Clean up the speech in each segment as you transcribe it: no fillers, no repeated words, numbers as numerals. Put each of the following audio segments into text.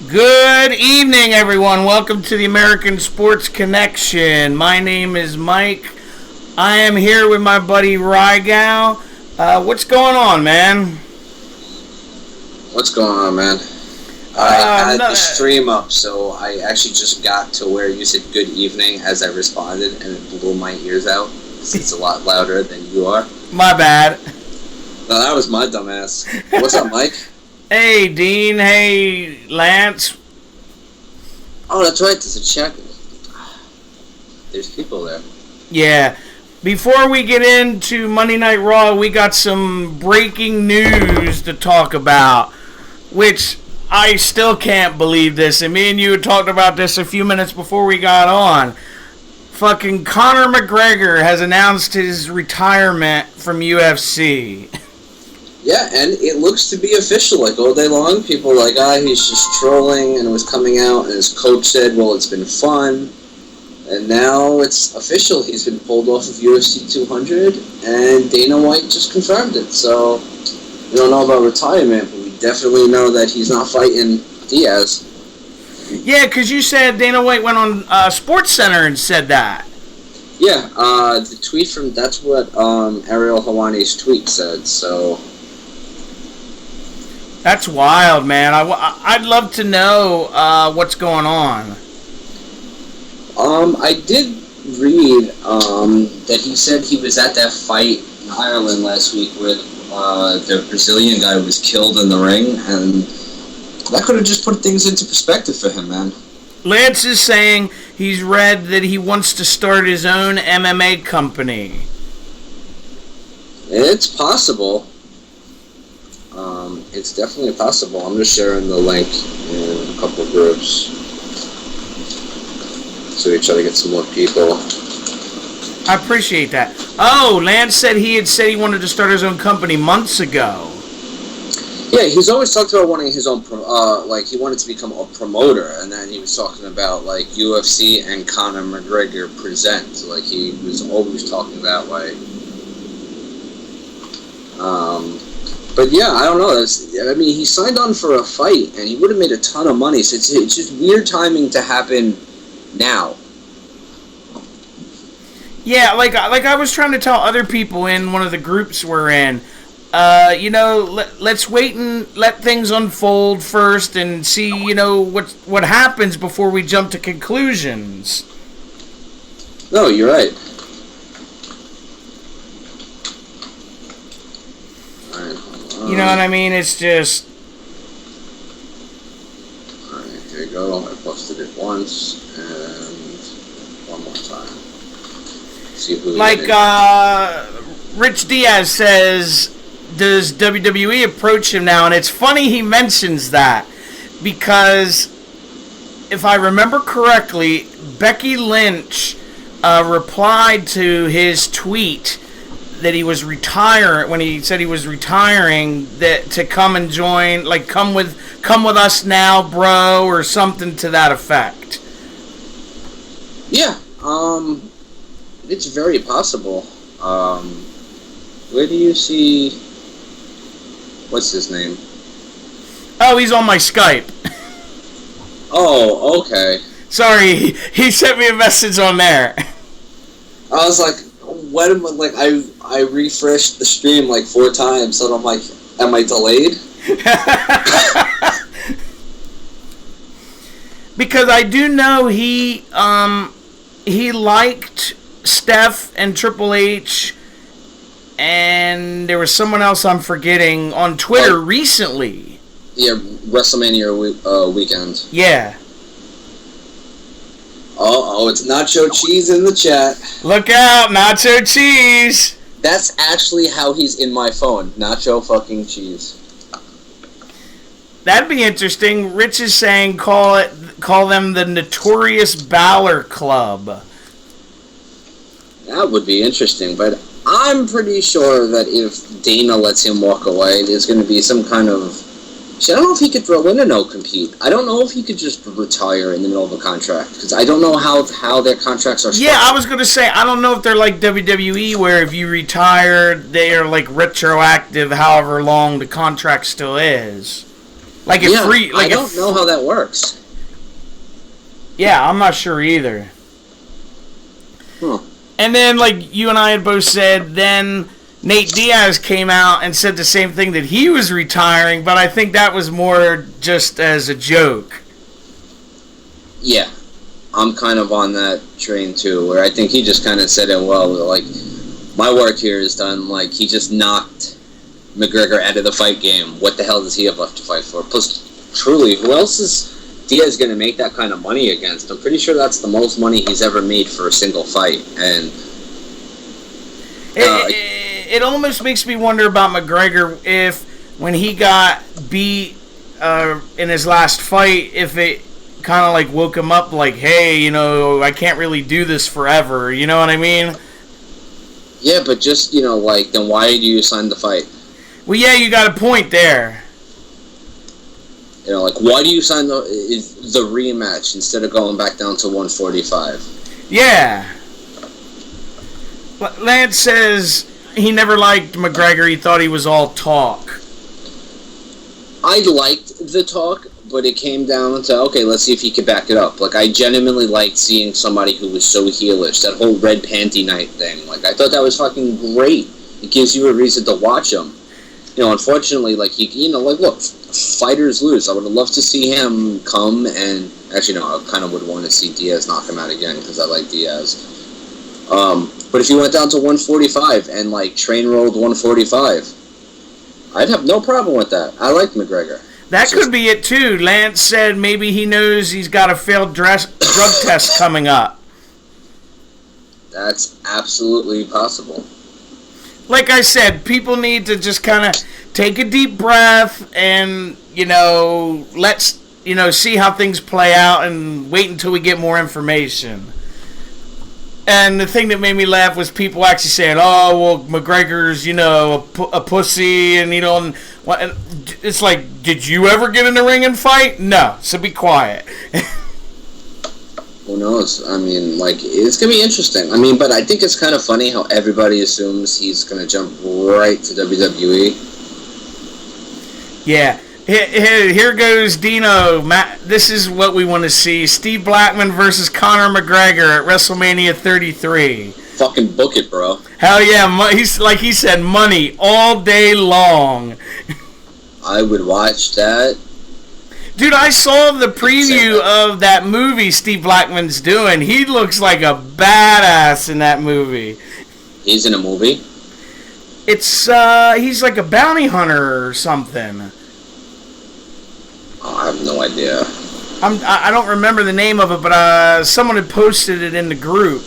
Good evening, everyone. Welcome to the American Sports Connection. My name is Mike. I am here with my buddy Rygal. What's going on, man? What's going on, man? I had the stream up, so I actually just got to where you said good evening as I responded, and it blew my ears out. It's a lot louder than you are. My bad. No, that was my dumbass. What's up, Mike? Hey, Dean. Hey, Lance. Oh, that's right. There's a check. There's people there. Yeah. Before we get into Monday Night Raw, we got some breaking news to talk about, which I still can't believe this. And me and you had talked about this a few minutes before we got on. Fucking Conor McGregor has announced his retirement from UFC. Yeah, and it looks to be official, like, all day long. People are like, he's just trolling, and it was coming out, and his coach said, well, it's been fun. And now it's official. He's been pulled off of UFC 200, and Dana White just confirmed it. So, we don't know about retirement, but we definitely know that he's not fighting Diaz. Yeah, because you said Dana White went on SportsCenter and said that. Yeah, the tweet from, that's what Ariel Helwani's tweet said, so... That's wild, man. I'd love to know what's going on. I did read that he said he was at that fight in Ireland last week where the Brazilian guy was killed in the ring, and that could have just put things into perspective for him, man. Lance is saying he's read that he wants to start his own MMA company. It's possible. It's definitely possible. I'm just sharing the link in a couple groups so we try to get some more people. I appreciate that. Oh, Lance said he said he wanted to start his own company months ago. Yeah, he's always talked about wanting his own, like, he wanted to become a promoter, and then he was talking about, like, UFC and Conor McGregor present. Like, he was always talking that way. But yeah, I don't know. I mean, he signed on for a fight, and he would have made a ton of money. So it's just weird timing to happen now. Yeah, like I was trying to tell other people in one of the groups we're in. Let's wait and let things unfold first and see, what happens before we jump to conclusions. No, you're right. You know what I mean? It's just... Alright, here you go. I posted it once, and one more time. See who... Like, Rich Diaz says, does WWE approach him now? And it's funny he mentions that, because if I remember correctly, Becky Lynch replied to his tweet that he was retiring, when he said he was retiring, that to come and join, like, come with us now, bro, or something to that effect. Yeah, it's very possible. Where do you see, what's his name? Oh, he's on my Skype. Oh, okay. Sorry, he sent me a message on there. I was like, what am I, like, I refreshed the stream like 4 times, so I'm like, am I delayed? Because I do know he liked Steph and Triple H, and there was someone else I'm forgetting on Twitter recently. Yeah, WrestleMania weekend. Yeah. Oh, it's Nacho Cheese in the chat. Look out, Nacho Cheese! That's actually how he's in my phone. Nacho fucking Cheese. That'd be interesting. Rich is saying call them the Notorious Balor Club. That would be interesting, but I'm pretty sure that if Dana lets him walk away, there's going to be some kind of... I don't know if he could throw in a no-compete. I don't know if he could just retire in the middle of a contract, because I don't know how their contracts are structured. Yeah, I was going to say, I don't know if they're like WWE, where if you retire, they are like retroactive however long the contract still is. Like if Yeah, free, like I don't know how that works. Yeah, I'm not sure either. Huh. And then, like you and I had both said, then Nate Diaz came out and said the same thing, that he was retiring, but I think that was more just as a joke. Yeah, I'm kind of on that train too, where I think he just kind of said it, well, like, my work here is done. Like, he just knocked McGregor out of the fight game. What the hell does he have left to fight for? Plus, truly, who else is Diaz going to make that kind of money against? I'm pretty sure that's the most money he's ever made for a single fight. And it almost makes me wonder about McGregor, if when he got beat in his last fight, if it kind of like woke him up, like, hey, you know, I can't really do this forever. You know what I mean? yeah, but just, you know, like, then why do you sign the fight? Well, yeah, you got a point there. You know, like, why do you sign the rematch instead of going back down to 145? Yeah. Lance says he never liked McGregor. He thought he was all talk. I liked the talk, but it came down to, okay, let's see if he could back it up. Like, I genuinely liked seeing somebody who was so heelish. That whole red panty night thing. Like, I thought that was fucking great. It gives you a reason to watch him. You know, unfortunately, like, you know, like, look, fighters lose. I would have loved to see him come and... Actually, no, I kind of would want to see Diaz knock him out again, because I like Diaz. But if he went down to 145 and, like, train rolled 145, I'd have no problem with that. I like McGregor. That could be it, too. Lance said maybe he knows he's got a failed drug test coming up. That's absolutely possible. Like I said, people need to just kind of take a deep breath and, you know, let's, you know, see how things play out and wait until we get more information. And the thing that made me laugh was people actually saying, oh, well, McGregor's, you know, a pussy, and, you know, and it's like, did you ever get in the ring and fight? No, so be quiet. Who knows? I mean, like, it's going to be interesting. I mean, but I think it's kind of funny how everybody assumes he's going to jump right to WWE. Yeah. Here goes Dino. This is what we want to see. Steve Blackman versus Conor McGregor at WrestleMania 33. Fucking book it, bro. Hell yeah. He's, like he said, money all day long. I would watch that. Dude, I saw the preview of that movie Steve Blackman's doing. He looks like a badass in that movie. He's in a movie? It's, he's like a bounty hunter or something. Oh, I have no idea. I don't remember the name of it, but someone had posted it in the group.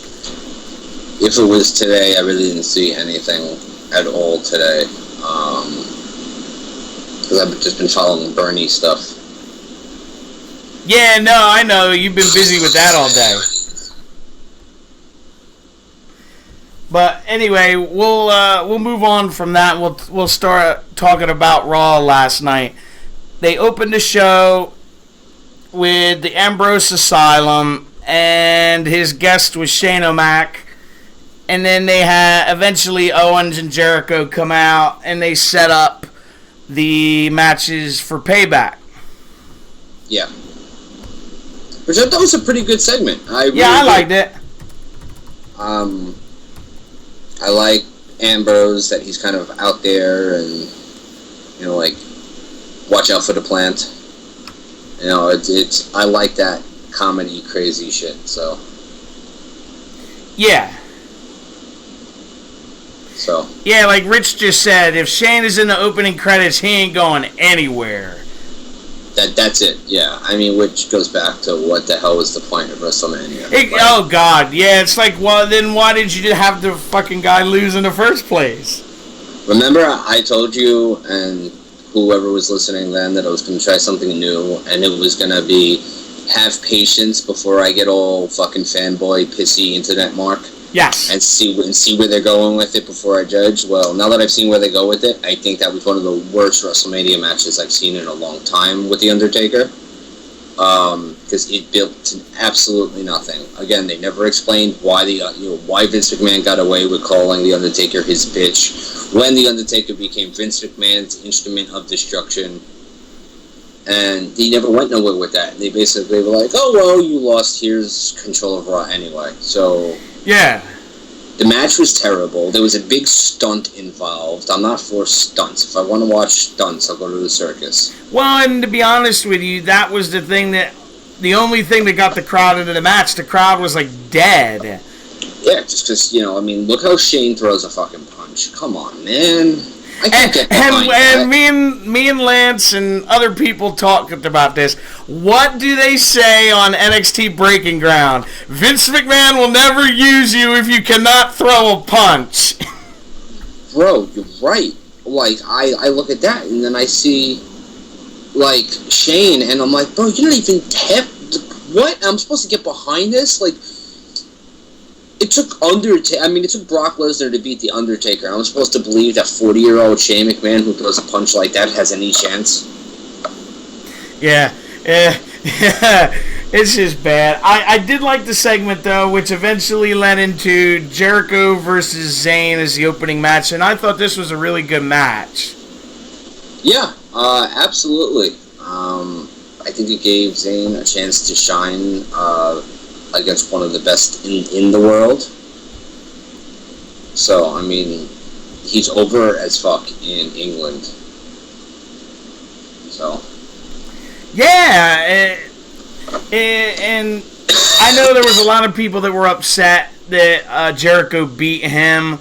If it was today, I really didn't see anything at all today. Because I've just been following Bernie stuff. Yeah, no, I know. You've been busy with that all day. But anyway, we'll move on from that. We'll start talking about Raw last night. They opened the show with the Ambrose Asylum, and his guest was Shane O'Mac. And then they had eventually Owens and Jericho come out, and they set up the matches for Payback. Yeah. Which I thought was a pretty good segment. I liked it. I like Ambrose, that he's kind of out there and, you know, like, watch out for the plant. You know, it's I like that comedy crazy shit, so. Yeah. So. Yeah, like Rich just said, if Shane is in the opening credits, he ain't going anywhere. That's it, yeah. I mean, which goes back to what the hell was the point of WrestleMania? Oh, God, yeah, it's like, well, then why did you have the fucking guy lose in the first place? Remember, I told you, and whoever was listening then, that I was going to try something new, and it was going to be, have patience before I get all fucking fanboy, pissy internet mark? Yes. And see where they're going with it before I judge. Well, now that I've seen where they go with it, I think that was one of the worst WrestleMania matches I've seen in a long time with The Undertaker. Because it built to absolutely nothing. Again, they never explained why why Vince McMahon got away with calling The Undertaker his bitch when The Undertaker became Vince McMahon's instrument of destruction. And they never went nowhere with that. And they basically were like, oh, well, you lost. Here's control of Raw anyway. So, yeah. The match was terrible. There was a big stunt involved. I'm not for stunts. If I want to watch stunts, I'll go to the circus. Well, and to be honest with you, that was the thing that... The only thing that got the crowd into the match, the crowd was, like, dead. Yeah, just because, you know, I mean, look how Shane throws a fucking punch. Come on, man. I can't get behind that. And me and Lance and other people talked about this. What do they say on NXT Breaking Ground? Vince McMahon will never use you if you cannot throw a punch. Bro, you're right. Like, I look at that and then I see, like, Shane and I'm like, bro, you're not even what? I'm supposed to get behind this? Like, it took it took Brock Lesnar to beat The Undertaker. I'm supposed to believe that 40-year-old Shane McMahon who throws a punch like that has any chance? Yeah. It's just bad. I did like the segment, though, which eventually led into Jericho versus Zayn as the opening match, and I thought this was a really good match. Yeah, absolutely. I think it gave Zayn a chance to shine against one of the best in the world. So, I mean, he's over as fuck in England. So. Yeah, and I know there was a lot of people that were upset that Jericho beat him,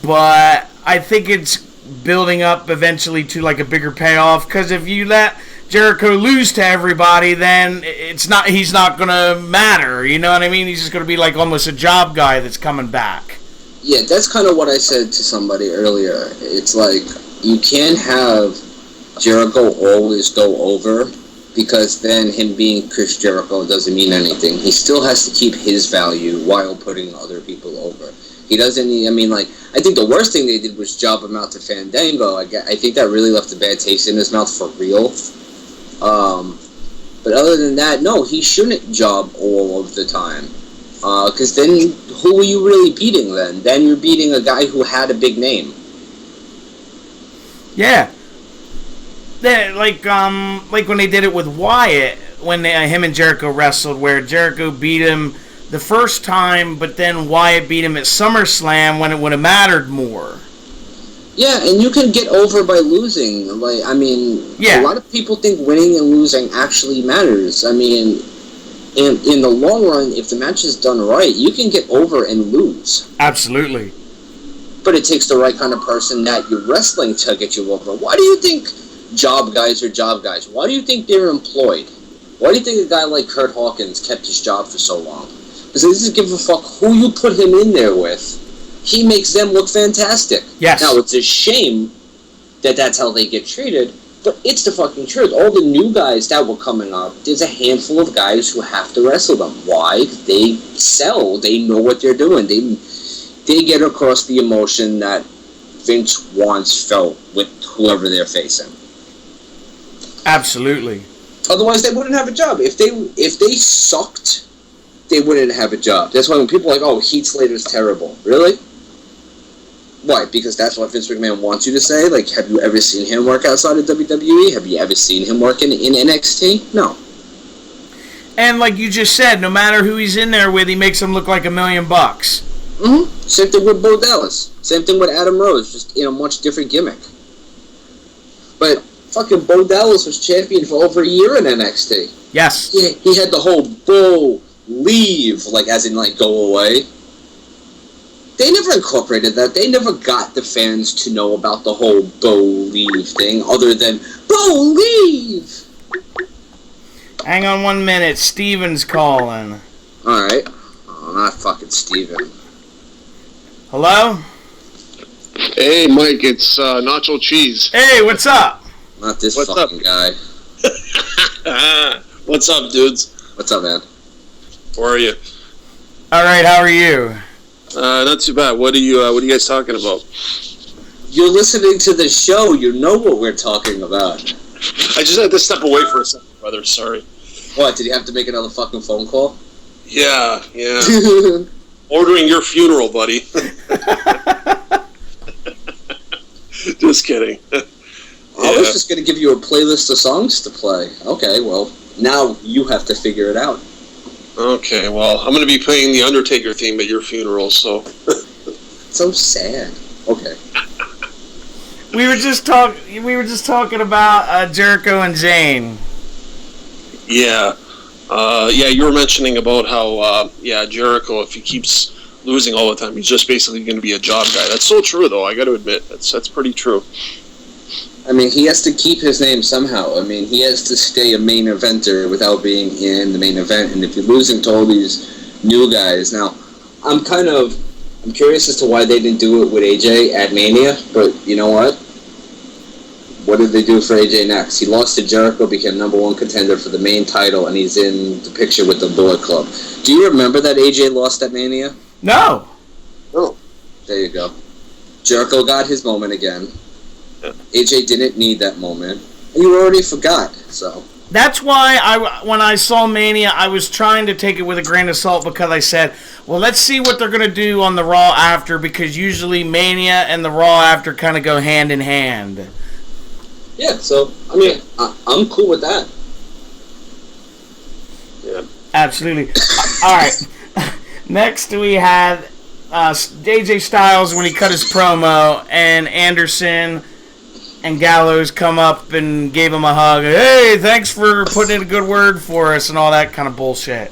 but I think it's building up eventually to like a bigger payoff, because if you let Jericho lose to everybody, then he's not gonna matter, you know what I mean? He's just gonna be like almost a job guy that's coming back. Yeah, that's kind of what I said to somebody earlier. It's like, you can't have Jericho always go over, because then him being Chris Jericho doesn't mean anything. He still has to keep his value while putting other people over. He doesn't need, I think the worst thing they did was job him out to Fandango. I think that really left a bad taste in his mouth for real. But other than that, no, he shouldn't job all of the time. Because then, who are you really beating then? Then you're beating a guy who had a big name. Yeah. Like when they did it with Wyatt, when him and Jericho wrestled, where Jericho beat him the first time, but then Wyatt beat him at SummerSlam when it would have mattered more. Yeah, and you can get over by losing. A lot of people think winning and losing actually matters. I mean, in the long run, if the match is done right, you can get over and lose. Absolutely. But it takes the right kind of person that you're wrestling to get you over. Why do you think job guys are job guys? Why do you think they're employed? Why do you think a guy like Kurt Hawkins kept his job for so long? Because he doesn't give a fuck who you put him in there with. He makes them look fantastic. Yes. Now, it's a shame that that's how they get treated, but it's the fucking truth. All the new guys that were coming up, there's a handful of guys who have to wrestle them. Why? They sell. They know what they're doing. They get across the emotion that Vince once felt with whoever they're facing. Absolutely. Otherwise, they wouldn't have a job. If they sucked, they wouldn't have a job. That's why when people are like, oh, Heath Slater's terrible. Really? Why? Because that's what Vince McMahon wants you to say? Like, have you ever seen him work outside of WWE? Have you ever seen him work in NXT? No. And like you just said, no matter who he's in there with, he makes him look like $1 million. Mm-hmm. Same thing with Bo Dallas. Same thing with Adam Rose, just in a much different gimmick. But fucking Bo Dallas was champion for over a year in NXT. Yes. He had the whole Bo leave, like as in like go away. They never incorporated that. They never got the fans to know about the whole Bo leave thing, other than Bo leave. Hang on 1 minute. Steven's calling. Alright. Oh, not fucking Steven. Hello? Hey, Mike, it's Nacho Cheese. Hey, what's up? Not this What's fucking guy. What's up, dudes? What's up, man? How are you? Alright, how are you? Not too bad. What are you guys talking about? You're listening to the show. You know what we're talking about. I just had to step away for a second, brother. Sorry. What, did you have to make another fucking phone call? Yeah. Ordering your funeral, buddy. Just kidding. I'll was just going to give you a playlist of songs to play. Okay, well, now you have to figure it out. Okay, well, I'm going to be playing the Undertaker theme at your funeral, so... So sad. Okay. We were just talking about Jericho and Zayn. Yeah. You were mentioning about how, Jericho, if he keeps losing all the time, he's just basically going to be a job guy. That's so true, though. I got to admit, that's pretty true. I mean, he has to keep his name somehow. I mean, he has to stay a main eventer without being in the main event. And if you're losing to all these new guys, now, I'm curious as to why they didn't do it with AJ at Mania. But you know what? What did they do for AJ next? He lost to Jericho, became #1 contender for the main title, and he's in the picture with the Bullet Club. Do you remember that AJ lost at Mania? No. Oh. There you go. Jericho got his moment again. Yeah. AJ didn't need that moment. And you already forgot, so... That's why when I saw Mania, I was trying to take it with a grain of salt because I said, well, let's see what they're going to do on the Raw after, because usually Mania and the Raw after kind of go hand in hand. Yeah, so, I mean, I'm cool with that. Yeah. Absolutely. All right. Next, we had AJ Styles when he cut his promo, and Anderson and Gallows come up and gave him a hug. Hey, thanks for putting in a good word for us and all that kind of bullshit.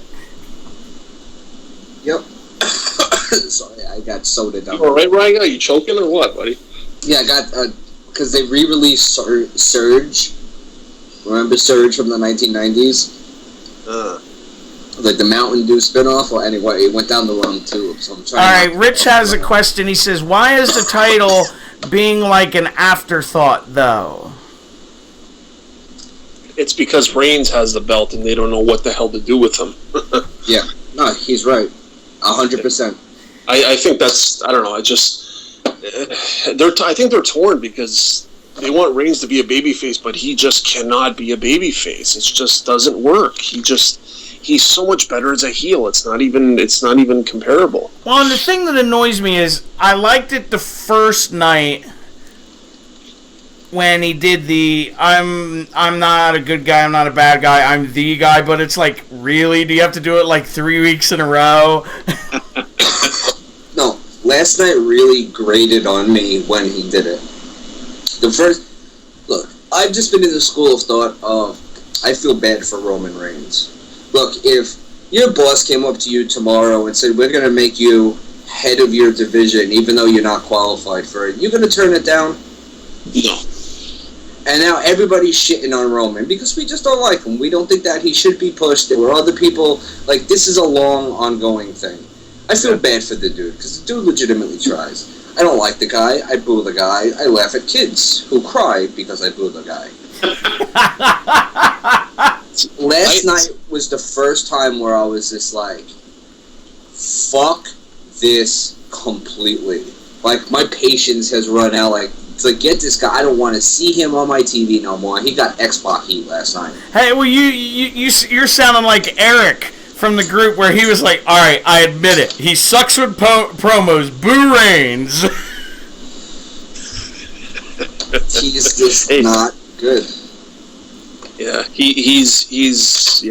Yep. Sorry, I got soda down. You all right, Ryan? Are you choking or what, buddy? Yeah, I got... because they re-released Surge. Remember Surge from the 1990s? Like the Mountain Dew spinoff? Well, anyway, it went down the wrong tube, so I'm trying... Alright, Rich has a question. He says, why is the title being like an afterthought, though? It's because Reigns has the belt and they don't know what the hell to do with him. Yeah. No, he's right. 100%. I think that's... I don't know, I think they're torn because they want Reigns to be a babyface, but he just cannot be a babyface. It just doesn't work. He's so much better as a heel. It's not even comparable. Well, and the thing that annoys me is I liked it the first night when he did the I'm not a good guy, I'm not a bad guy, I'm the guy, but it's like, really? Do you have to do it like 3 weeks in a row? No, last night really grated on me when he did it. Look, I've just been in the school of thought of, I feel bad for Roman Reigns. Look, if your boss came up to you tomorrow and said, we're going to make you head of your division, even though you're not qualified for it, you're going to turn it down? No. And now everybody's shitting on Roman because we just don't like him. We don't think that he should be pushed. There were other people. Like, this is a long, ongoing thing. I feel bad for the dude because the dude legitimately tries. I don't like the guy. I boo the guy. I laugh at kids who cry because I boo the guy. Last night was the first time where I was just like, fuck this completely. Like, my patience has run out. Like, to get this guy, I don't want to see him on my TV no more. He got Xbox heat last night. Hey, well, you're sounding like Eric from the group where he was like, all right, I admit it. He sucks with promos. Boo Reigns. He's just not good. Yeah, he's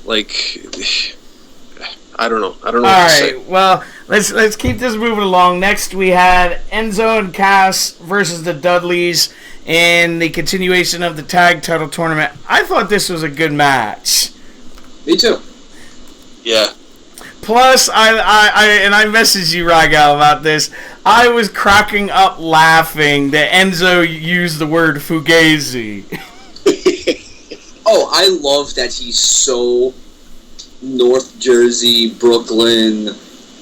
like, I don't know what to say. All right, well, let's keep this moving along. Next, we had Enzo and Cass versus the Dudleys in the continuation of the tag title tournament. I thought this was a good match. Me too. Yeah. Plus, I messaged you, Ragal, about this. I was cracking up laughing that Enzo used the word fugazi. Oh, I love that he's so North Jersey, Brooklyn.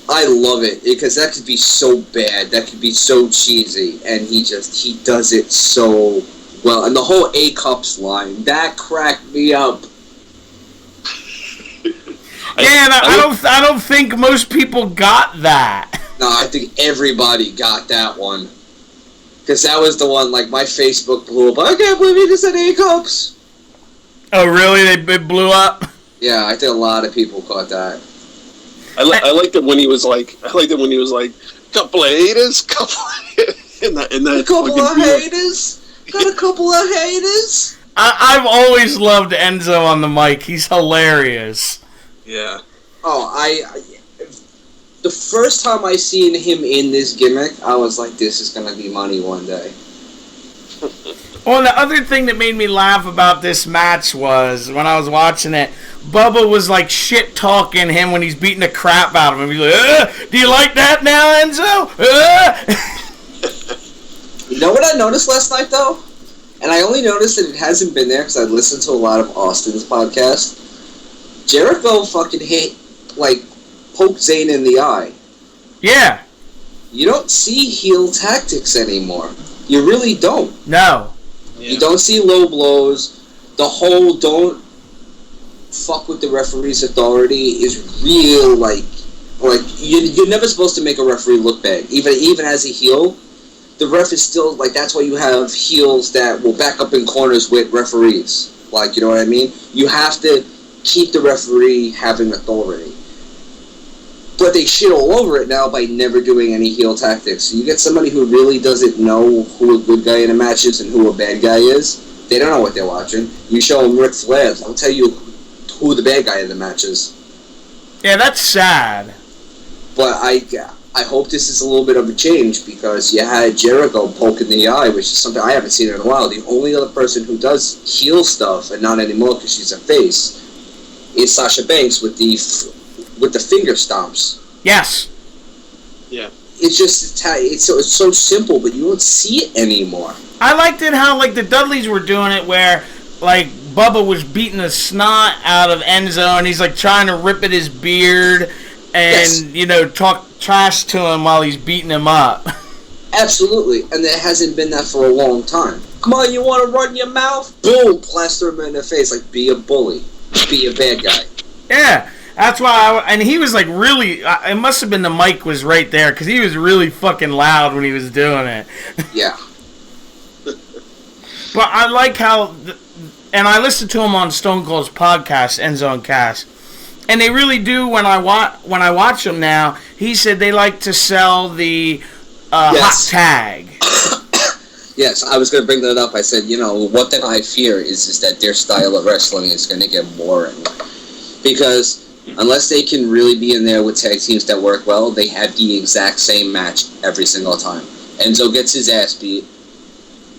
I love it because that could be so bad. That could be so cheesy, and he does it so well. And the whole A Cups line, that cracked me up. Yeah, I don't think most people got that. No, I think everybody got that one. Because that was the one, like, my Facebook blew up. I can't believe he just said A Cups. Oh, really? It blew up? Yeah, I think a lot of people caught that. I liked it when he was like, couple of haters, in that couple of haters? Got a couple of haters. I've always loved Enzo on the mic. He's hilarious. Yeah. Oh, the first time I seen him in this gimmick, I was like, this is gonna be money one day. Well, the other thing that made me laugh about this match was when I was watching it, Bubba was like shit talking him when he's beating the crap out of him. He's like, "Do you like that now, Enzo?" You know what I noticed last night though, and I only noticed that it hasn't been there because I listened to a lot of Austin's podcast. Jericho fucking poked Zayn in the eye. Yeah. You don't see heel tactics anymore. You really don't. No. Yeah. You don't see low blows. The whole don't fuck with the referee's authority is real, like you're never supposed to make a referee look bad. Even as a heel, the ref is still, like, that's why you have heels that will back up in corners with referees. Like, you know what I mean? You have to keep the referee having authority. But they shit all over it now by never doing any heel tactics. So you get somebody who really doesn't know who a good guy in a match is and who a bad guy is. They don't know what they're watching. You show them Ric Flair, they'll tell you who the bad guy in the match is. Yeah, that's sad. But I hope this is a little bit of a change, because you had Jericho poking the eye, which is something I haven't seen in a while. The only other person who does heel stuff, and not anymore because she's a face, is Sasha Banks with the finger stomps. Yes. Yeah. It's just it's so simple, but you don't see it anymore. I liked it how, like, the Dudleys were doing it where, like, Bubba was beating the snot out of Enzo and he's, like, trying to rip at his beard and, yes, you know, talk trash to him while he's beating him up. Absolutely. And there hasn't been that for a long time. Come on, you want to run your mouth? Boom, plaster him in the face. Like, be a bully. Be a bad guy. Yeah. That's why, and he was like really, it must have been the mic was right there, because he was really fucking loud when he was doing it. Yeah. But I like how, and I listened to him on Stone Cold's podcast, Enzo and Cass, and they really do, when I watch them now, he said they like to sell the hot tag. Yes, I was going to bring that up. I said, you know, one thing I fear is that their style of wrestling is going to get boring. Because unless they can really be in there with tag teams that work well, they have the exact same match every single time. Enzo gets his ass beat.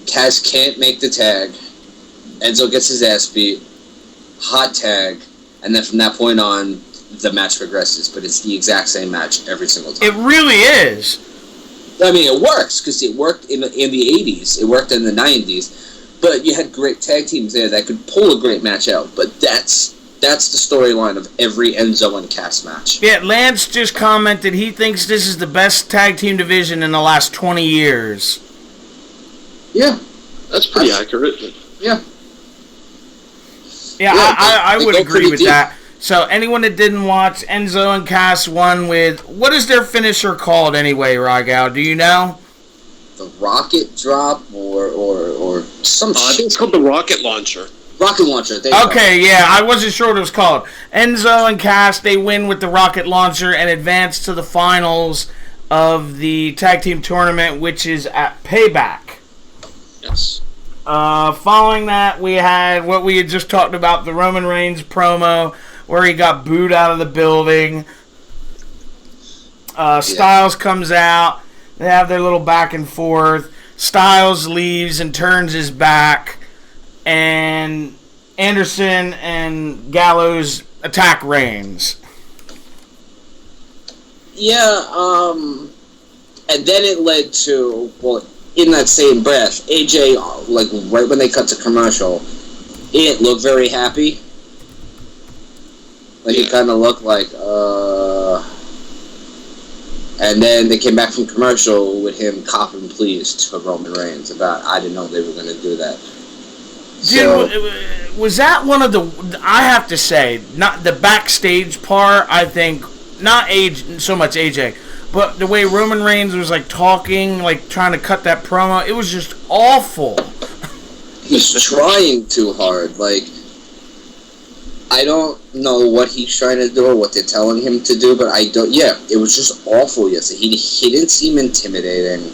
Cass can't make the tag. Enzo gets his ass beat. Hot tag. And then from that point on, the match progresses. But it's the exact same match every single time. It really is. I mean, it works, because it worked in the 80s. It worked in the 90s. But you had great tag teams there that could pull a great match out. But that's the storyline of every Enzo and Cass match. Yeah, Lance just commented he thinks this is the best tag team division in the last 20 years. Yeah. That's pretty accurate. Yeah. Yeah, I would agree with that. So anyone that didn't watch, Enzo and Cass won with, what is their finisher called anyway, Ragal? Do you know? The rocket drop or some shit. It's called the rocket launcher. Rocket launcher. Okay, yeah, I wasn't sure what it was called. Enzo and Cass, they win with the rocket launcher and advance to the finals of the tag team tournament, which is at Payback. Yes. Following that, we had what we had just talked about, the Roman Reigns promo, where he got booed out of the building. Styles comes out. They have their little back and forth. Styles leaves and turns his back. And Anderson and Gallows attack Reigns. Yeah, and then it led to, well, in that same breath, AJ, like, right when they cut to commercial, he didn't look very happy. Like, he kind of looked like, And then they came back from commercial with him copping pleased to Roman Reigns about, I didn't know they were going to do that. Dude, was that one of the, I have to say, not the backstage part, I think, not so much AJ, but the way Roman Reigns was, like, talking, like, trying to cut that promo, it was just awful. He's trying too hard. Like, I don't know what he's trying to do or what they're telling him to do, but it was just awful yesterday. He didn't seem intimidating.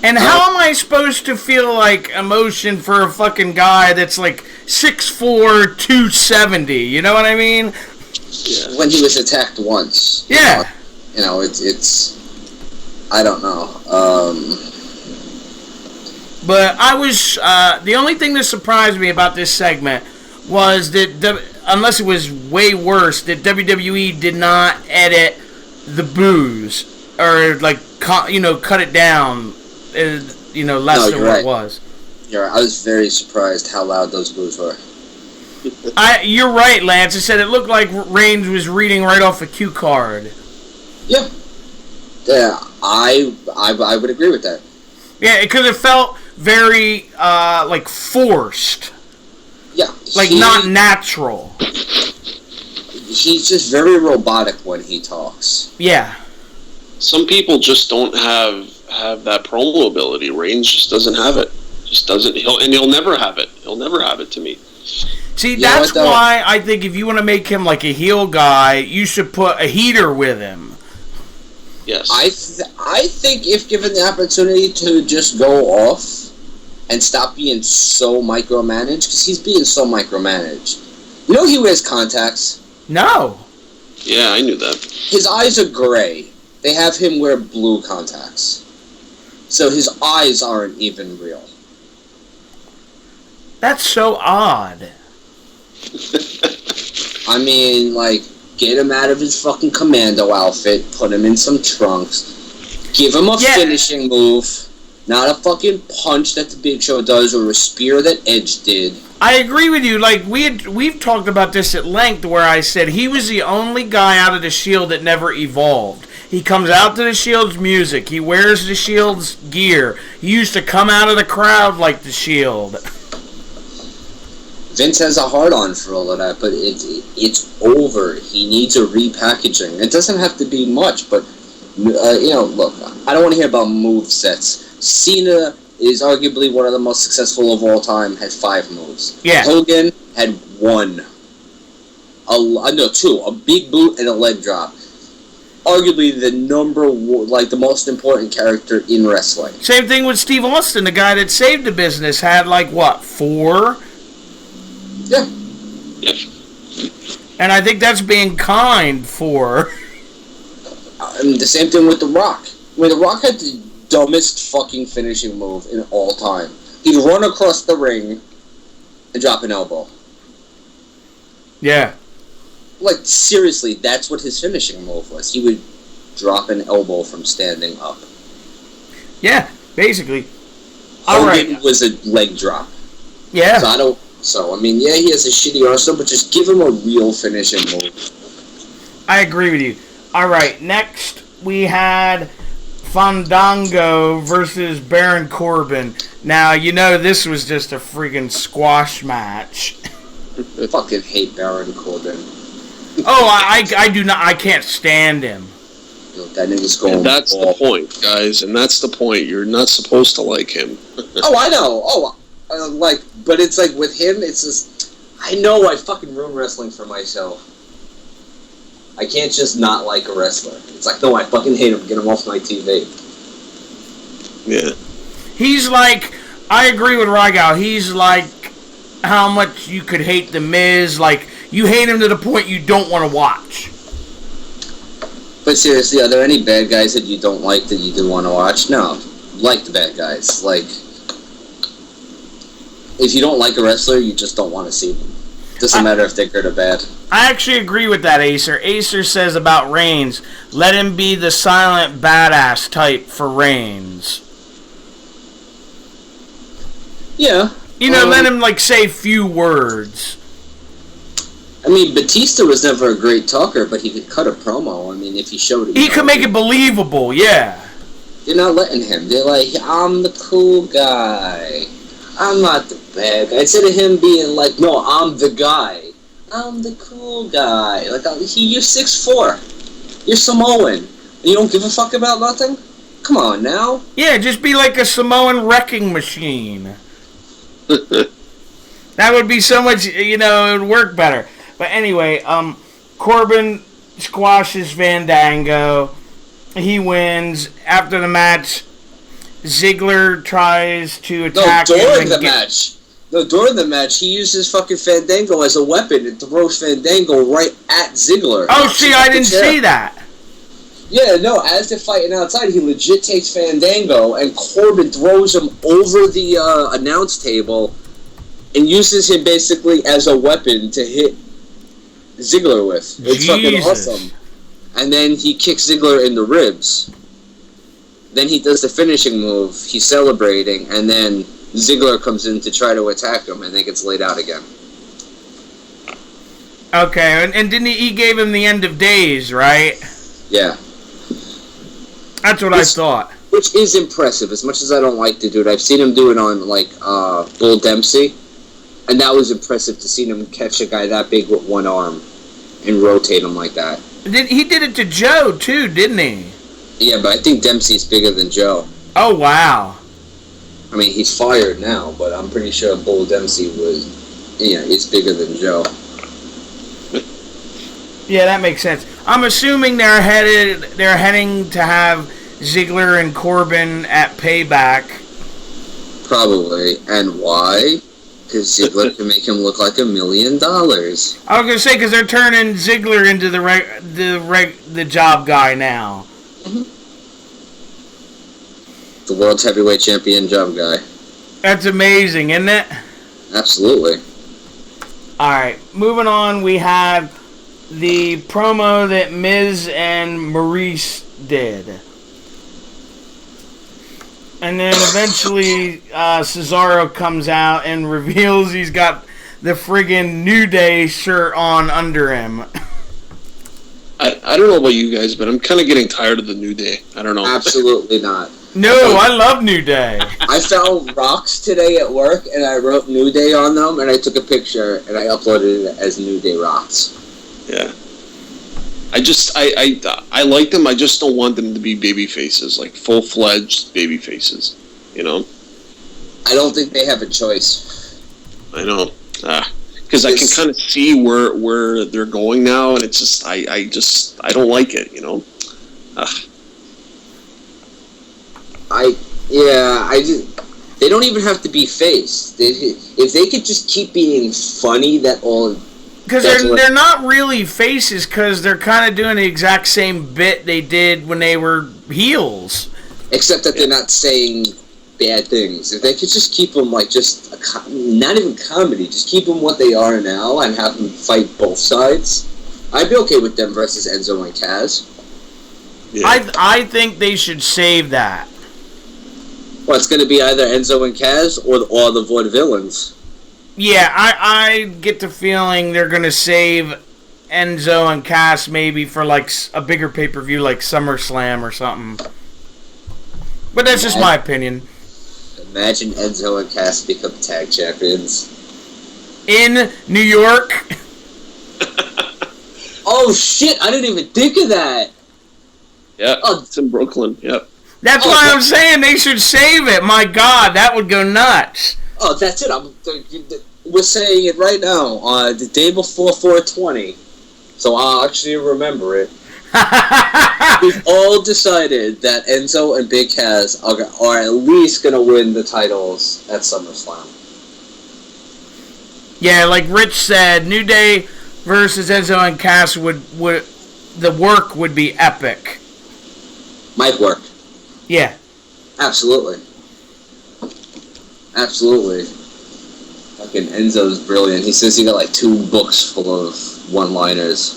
And how am I supposed to feel like emotion for a fucking guy that's like 6'4", 270? You know what I mean? Yeah. When he was attacked once. Yeah. It's I don't know. But I was the only thing that surprised me about this segment was that unless it was way worse, that WWE did not edit the boos or like cut it down. Less than what it was. You're right. I was very surprised how loud those boos were. You're right, Lance. I said it looked like Reigns was reading right off a cue card. Yeah. Yeah, I would agree with that. Yeah, because it felt very like forced. Yeah. Like not natural. He's just very robotic when he talks. Yeah. Some people just don't have that promo ability. Reigns just doesn't have it. Just doesn't. He'll never have it. He'll never have it to me. See, that's why I think if you want to make him like a heel guy, you should put a heater with him. Yes. I think if given the opportunity to just go off and stop being so micromanaged, because he's being so micromanaged. You know he wears contacts? No. Yeah, I knew that. His eyes are gray. They have him wear blue contacts. So his eyes aren't even real. That's so odd. I mean, like, get him out of his fucking commando outfit, put him in some trunks, give him a finishing move, not a fucking punch that the Big Show does or a spear that Edge did. I agree with you. Like, we've talked about this at length where I said he was the only guy out of the Shield that never evolved. He comes out to the Shield's music. He wears the Shield's gear. He used to come out of the crowd like the Shield. Vince has a hard-on for all of that, but it's over. He needs a repackaging. It doesn't have to be much, but, look, I don't want to hear aboutmovesets. Cena is arguably one of the most successful of all time, had 5 moves. Yeah. Hogan had 1. 2. A big boot and a leg drop. Arguably the most important character in wrestling. Same thing with Steve Austin, the guy that saved the business, had 4? Yeah. And I think that's being kind for. The same thing with The Rock. I mean, The Rock had the dumbest fucking finishing move in all time. He'd run across the ring and drop an elbow. Yeah. Like, seriously, that's what his finishing move was. He would drop an elbow from standing up. Yeah, basically. Hogan was a leg drop. Yeah. He has a shitty arsenal, but just give him a real finishing move. I agree with you. All right, next we had Fandango versus Baron Corbin. Now, this was just a freaking squash match. I fucking hate Baron Corbin. Oh, I do not. I can't stand him. That nigga's going. And that's the point, guys. And that's the point. You're not supposed to like him. Oh, I know. But it's like with him, it's just. I know I fucking ruin wrestling for myself. I can't just not like a wrestler. It's like, no, I fucking hate him. Get him off my TV. Yeah. He's like, I agree with Rygal. He's like how much you could hate The Miz. Like, you hate him to the point you don't want to watch. But seriously, are there any bad guys that you don't like that you do want to watch? No. Like the bad guys. Like, if you don't like a wrestler, you just don't want to see them. Doesn't matter if they're good or bad. I actually agree with that, Acer. Acer says about Reigns, let him be the silent badass type for Reigns. Yeah. Let him, say few words. I mean, Batista was never a great talker, but he could cut a promo. I mean, if he showed it. He could make it believable, yeah. They're not letting him. They're like, I'm the cool guy. I'm not the bad guy. Instead of him being like, no, I'm the guy. I'm the cool guy. Like, you're 6'4". You're Samoan. And you don't give a fuck about nothing? Come on, now. Yeah, just be like a Samoan wrecking machine. That would be so much, it would work better. But anyway, Corbin squashes Fandango. He wins. After the match, Ziggler tries to attack No, him. during the match. No, during the match, he uses fucking Fandango as a weapon and throws Fandango right at Ziggler. Oh, see, I didn't see that. Yeah, no, as they're fighting outside, he legit takes Fandango, and Corbin throws him over the announce table and uses him basically as a weapon to hit Ziggler with. It's fucking awesome. And then he kicks Ziggler in the ribs. Then he does the finishing move, he's celebrating, and then Ziggler comes in to try to attack him, and then gets laid out again. Okay, and didn't he gave him the end of days, right? Yeah. That's what I thought. Which is impressive, as much as I don't like the dude. I've seen him do it on, like, Bull Dempsey, and that was impressive to see him catch a guy that big with one arm and rotate him like that. He did it to Joe, too, didn't he? Yeah, but I think Dempsey's bigger than Joe. Oh, wow. I mean, he's fired now, but I'm pretty sure Bull Dempsey is bigger than Joe. Yeah, that makes sense. I'm assuming they're heading to have Ziggler and Corbin at Payback. Probably. And why? Because Ziggler can make him look like $1 million. I was gonna say because they're turning Ziggler into the job guy now. Mm-hmm. The world's heavyweight champion job guy. That's amazing, isn't it? Absolutely. All right, moving on. We have the promo that Miz and Maurice did. And then eventually Cesaro comes out and reveals he's got the friggin' New Day shirt on under him. I don't know about you guys, but I'm kind of getting tired of the New Day. I don't know. Absolutely not. No, I love New Day. I found rocks today at work, and I wrote New Day on them, and I took a picture, and I uploaded it as New Day rocks. Yeah. I like them. I just don't want them to be baby faces, like full-fledged baby faces. You know. I don't think they have a choice. I know, because I can kind of see where they're going now, and it's just I don't like it. You know. They don't even have to be face. If they could just keep being funny, that all. Because they're not really faces, because they're kind of doing the exact same bit they did when they were heels. Except that they're not saying bad things. If they could just keep them like just not even comedy, just keep them what they are now and have them fight both sides, I'd be okay with them versus Enzo and Kaz. Yeah. I think they should save that. Well, it's going to be either Enzo and Kaz or the Vaudevillains. Yeah, I get the feeling they're going to save Enzo and Cass maybe for like a bigger pay-per-view like SummerSlam or something. But that's just my opinion. Imagine Enzo and Cass become tag champions. In New York? Oh shit, I didn't even think of that. Yeah, it's in Brooklyn, yep. That's why I'm saying they should save it. My God, that would go nuts. Oh, that's it. We're saying it right now, the day before 420. So I'll actually remember it. We've all decided that Enzo and Big Cass are at least going to win the titles at SummerSlam. Yeah, like Rich said, New Day versus Enzo and Cass would the work would be epic. Might work. Yeah. Absolutely. Absolutely. Fucking Enzo's brilliant. He says he got like 2 books full of one-liners.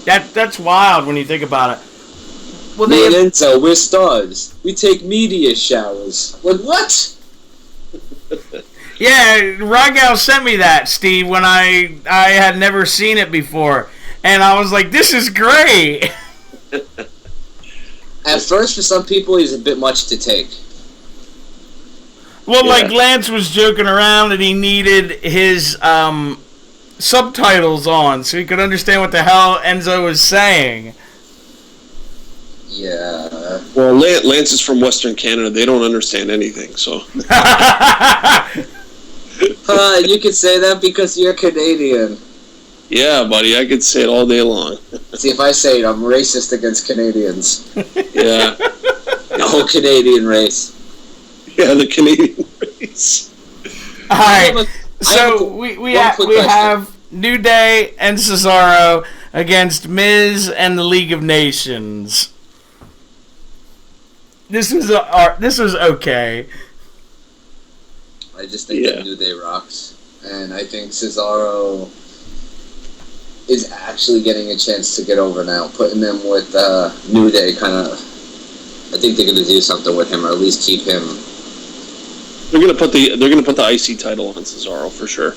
That's wild when you think about it. Well, Me and Enzo, we're stars. We take media showers. Like, what? Yeah, Ragal sent me that, Steve, when I had never seen it before. And I was like, this is great. At first, for some people, he's a bit much to take. Well, like Lance was joking around that he needed his subtitles on so he could understand what the hell Enzo was saying. Yeah. Well, Lance is from Western Canada. They don't understand anything, so. You could say that because you're Canadian. Yeah, buddy, I could say it all day long. See, if I say it, I'm racist against Canadians. Yeah. The whole Canadian race. Yeah, the Canadian race. All right. So we have New Day and Cesaro against Miz and the League of Nations. This was okay. I just think that New Day rocks, and I think Cesaro is actually getting a chance to get over now. Putting them with New Day kind of, I think they're going to do something with him, or at least keep him. They're gonna put the IC title on Cesaro for sure.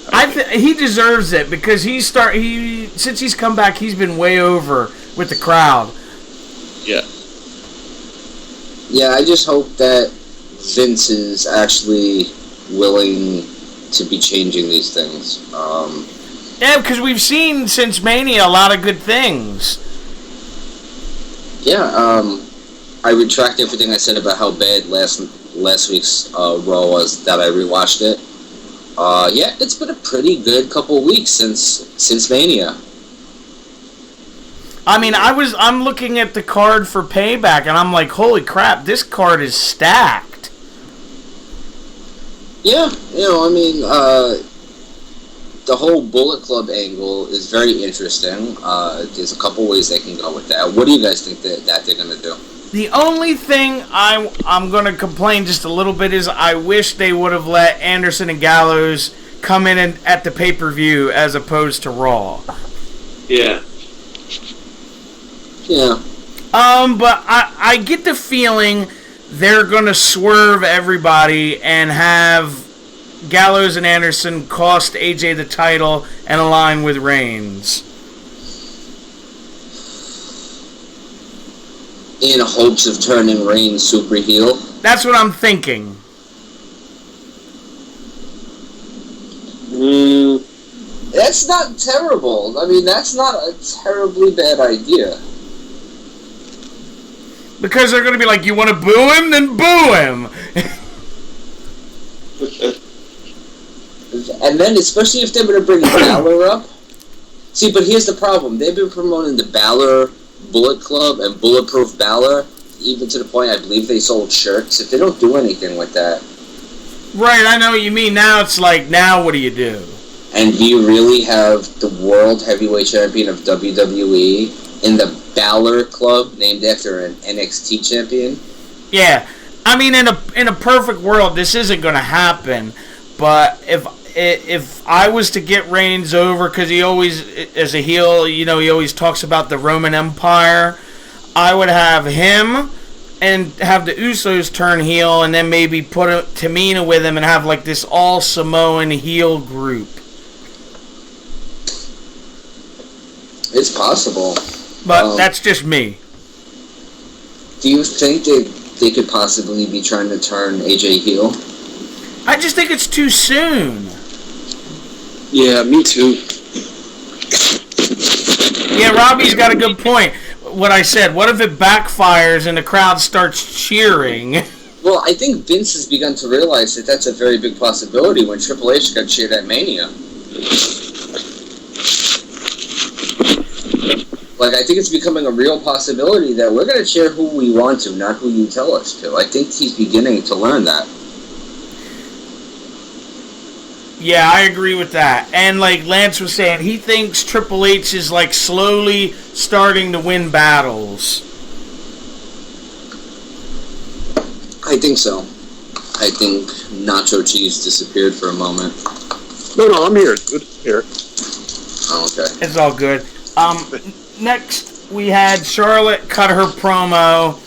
He deserves it because since he's come back, he's been way over with the crowd. Yeah. Yeah, I just hope that Vince is actually willing to be changing these things. Yeah, because we've seen since Mania a lot of good things. Yeah, I retract everything I said about how bad last week's Raw was that I rewatched it. Yeah, it's been a pretty good couple of weeks since Mania. I mean, I'm looking at the card for Payback, and I'm like, holy crap, this card is stacked. Yeah, I mean, the whole Bullet Club angle is very interesting. There's a couple ways they can go with that. What do you guys think that they're going to do? The only thing I'm going to complain just a little bit is I wish they would have let Anderson and Gallows come in at the pay-per-view as opposed to Raw. Yeah. Yeah. But I get the feeling they're going to swerve everybody and have Gallows and Anderson cost AJ the title and align with Reigns. In hopes of turning Reigns super heel? That's what I'm thinking. That's not terrible. I mean, that's not a terribly bad idea. Because they're going to be like, you want to boo him? Then boo him! And then, especially if they're going to bring Balor up. See, but here's the problem. They've been promoting the Balor Bullet Club and Bulletproof Balor, even to the point I believe they sold shirts. If they don't do anything with that. Right, I know what you mean. Now it's like, now what do you do? And do you really have the World Heavyweight Champion of WWE in the Balor Club, named after an NXT champion? Yeah. I mean, in a perfect world, this isn't going to happen. But if I was to get Reigns over, because he always, as a heel, he always talks about the Roman Empire, I would have him and have the Usos turn heel, and then maybe put Tamina with him and have like this all Samoan heel group. It's possible. But that's just me. Do you think they could possibly be trying to turn AJ heel? I just think it's too soon. Yeah, me too. Yeah, Robbie's got a good point. What I said, what if it backfires and the crowd starts cheering? Well, I think Vince has begun to realize that that's a very big possibility when Triple H got cheered at Mania. Like, I think it's becoming a real possibility that we're going to cheer who we want to, not who you tell us to. I think he's beginning to learn that. Yeah, I agree with that. And like Lance was saying, he thinks Triple H is like slowly starting to win battles. I think so. I think Nacho Cheese disappeared for a moment. No, I'm here, dude. Here. Oh, okay. It's all good. Next, we had Charlotte cut her promo,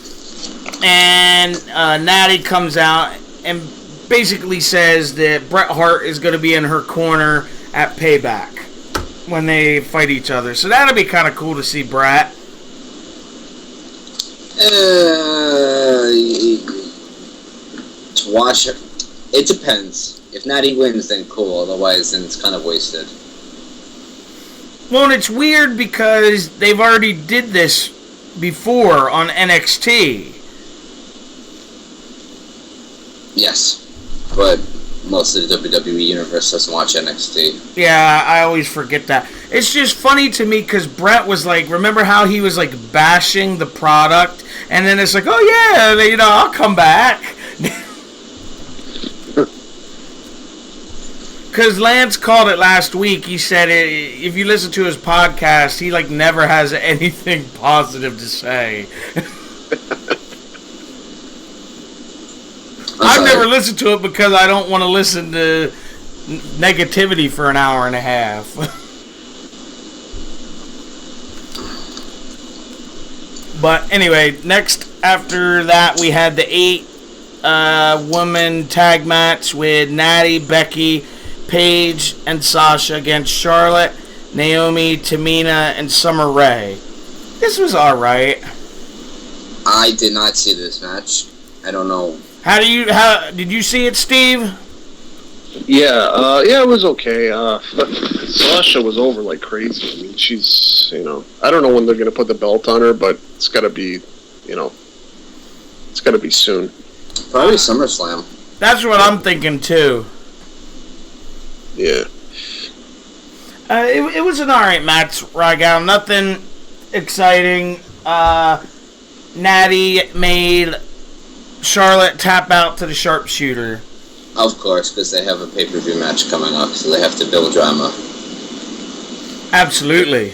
and Natty comes out and basically says that Bret Hart is going to be in her corner at Payback when they fight each other. So that'll be kind of cool to see Bret. To watch it, it depends. If Natty wins, then cool. Otherwise, then it's kind of wasted. Well, and it's weird because they've already did this before on NXT. Yes, but most of the WWE universe doesn't watch NXT. Yeah, I always forget that. It's just funny to me because Bret was like, remember how he was like bashing the product And then it's like, oh yeah, I'll come back. Because Lance called it last week. He said if you listen to his podcast, he never has anything positive to say. I've never listened to it because I don't want to listen to negativity for an hour and a half. But anyway, next after that we had the 8-woman tag match with Natty, Becky, Paige, and Sasha against Charlotte, Naomi, Tamina, and Summer Rae. This was alright. I did not see this match. I don't know. How did you see it, Steve? Yeah, it was okay. Sasha was over like crazy. I mean, she's, I don't know when they're going to put the belt on her, but it's got to be, it's got to be soon. Probably SummerSlam. That's what I'm thinking, too. Yeah. It was an alright match, Rygal. Nothing exciting. Natty made Charlotte tap out to the sharpshooter. Of course, because they have a pay-per-view match coming up, so they have to build drama. Absolutely.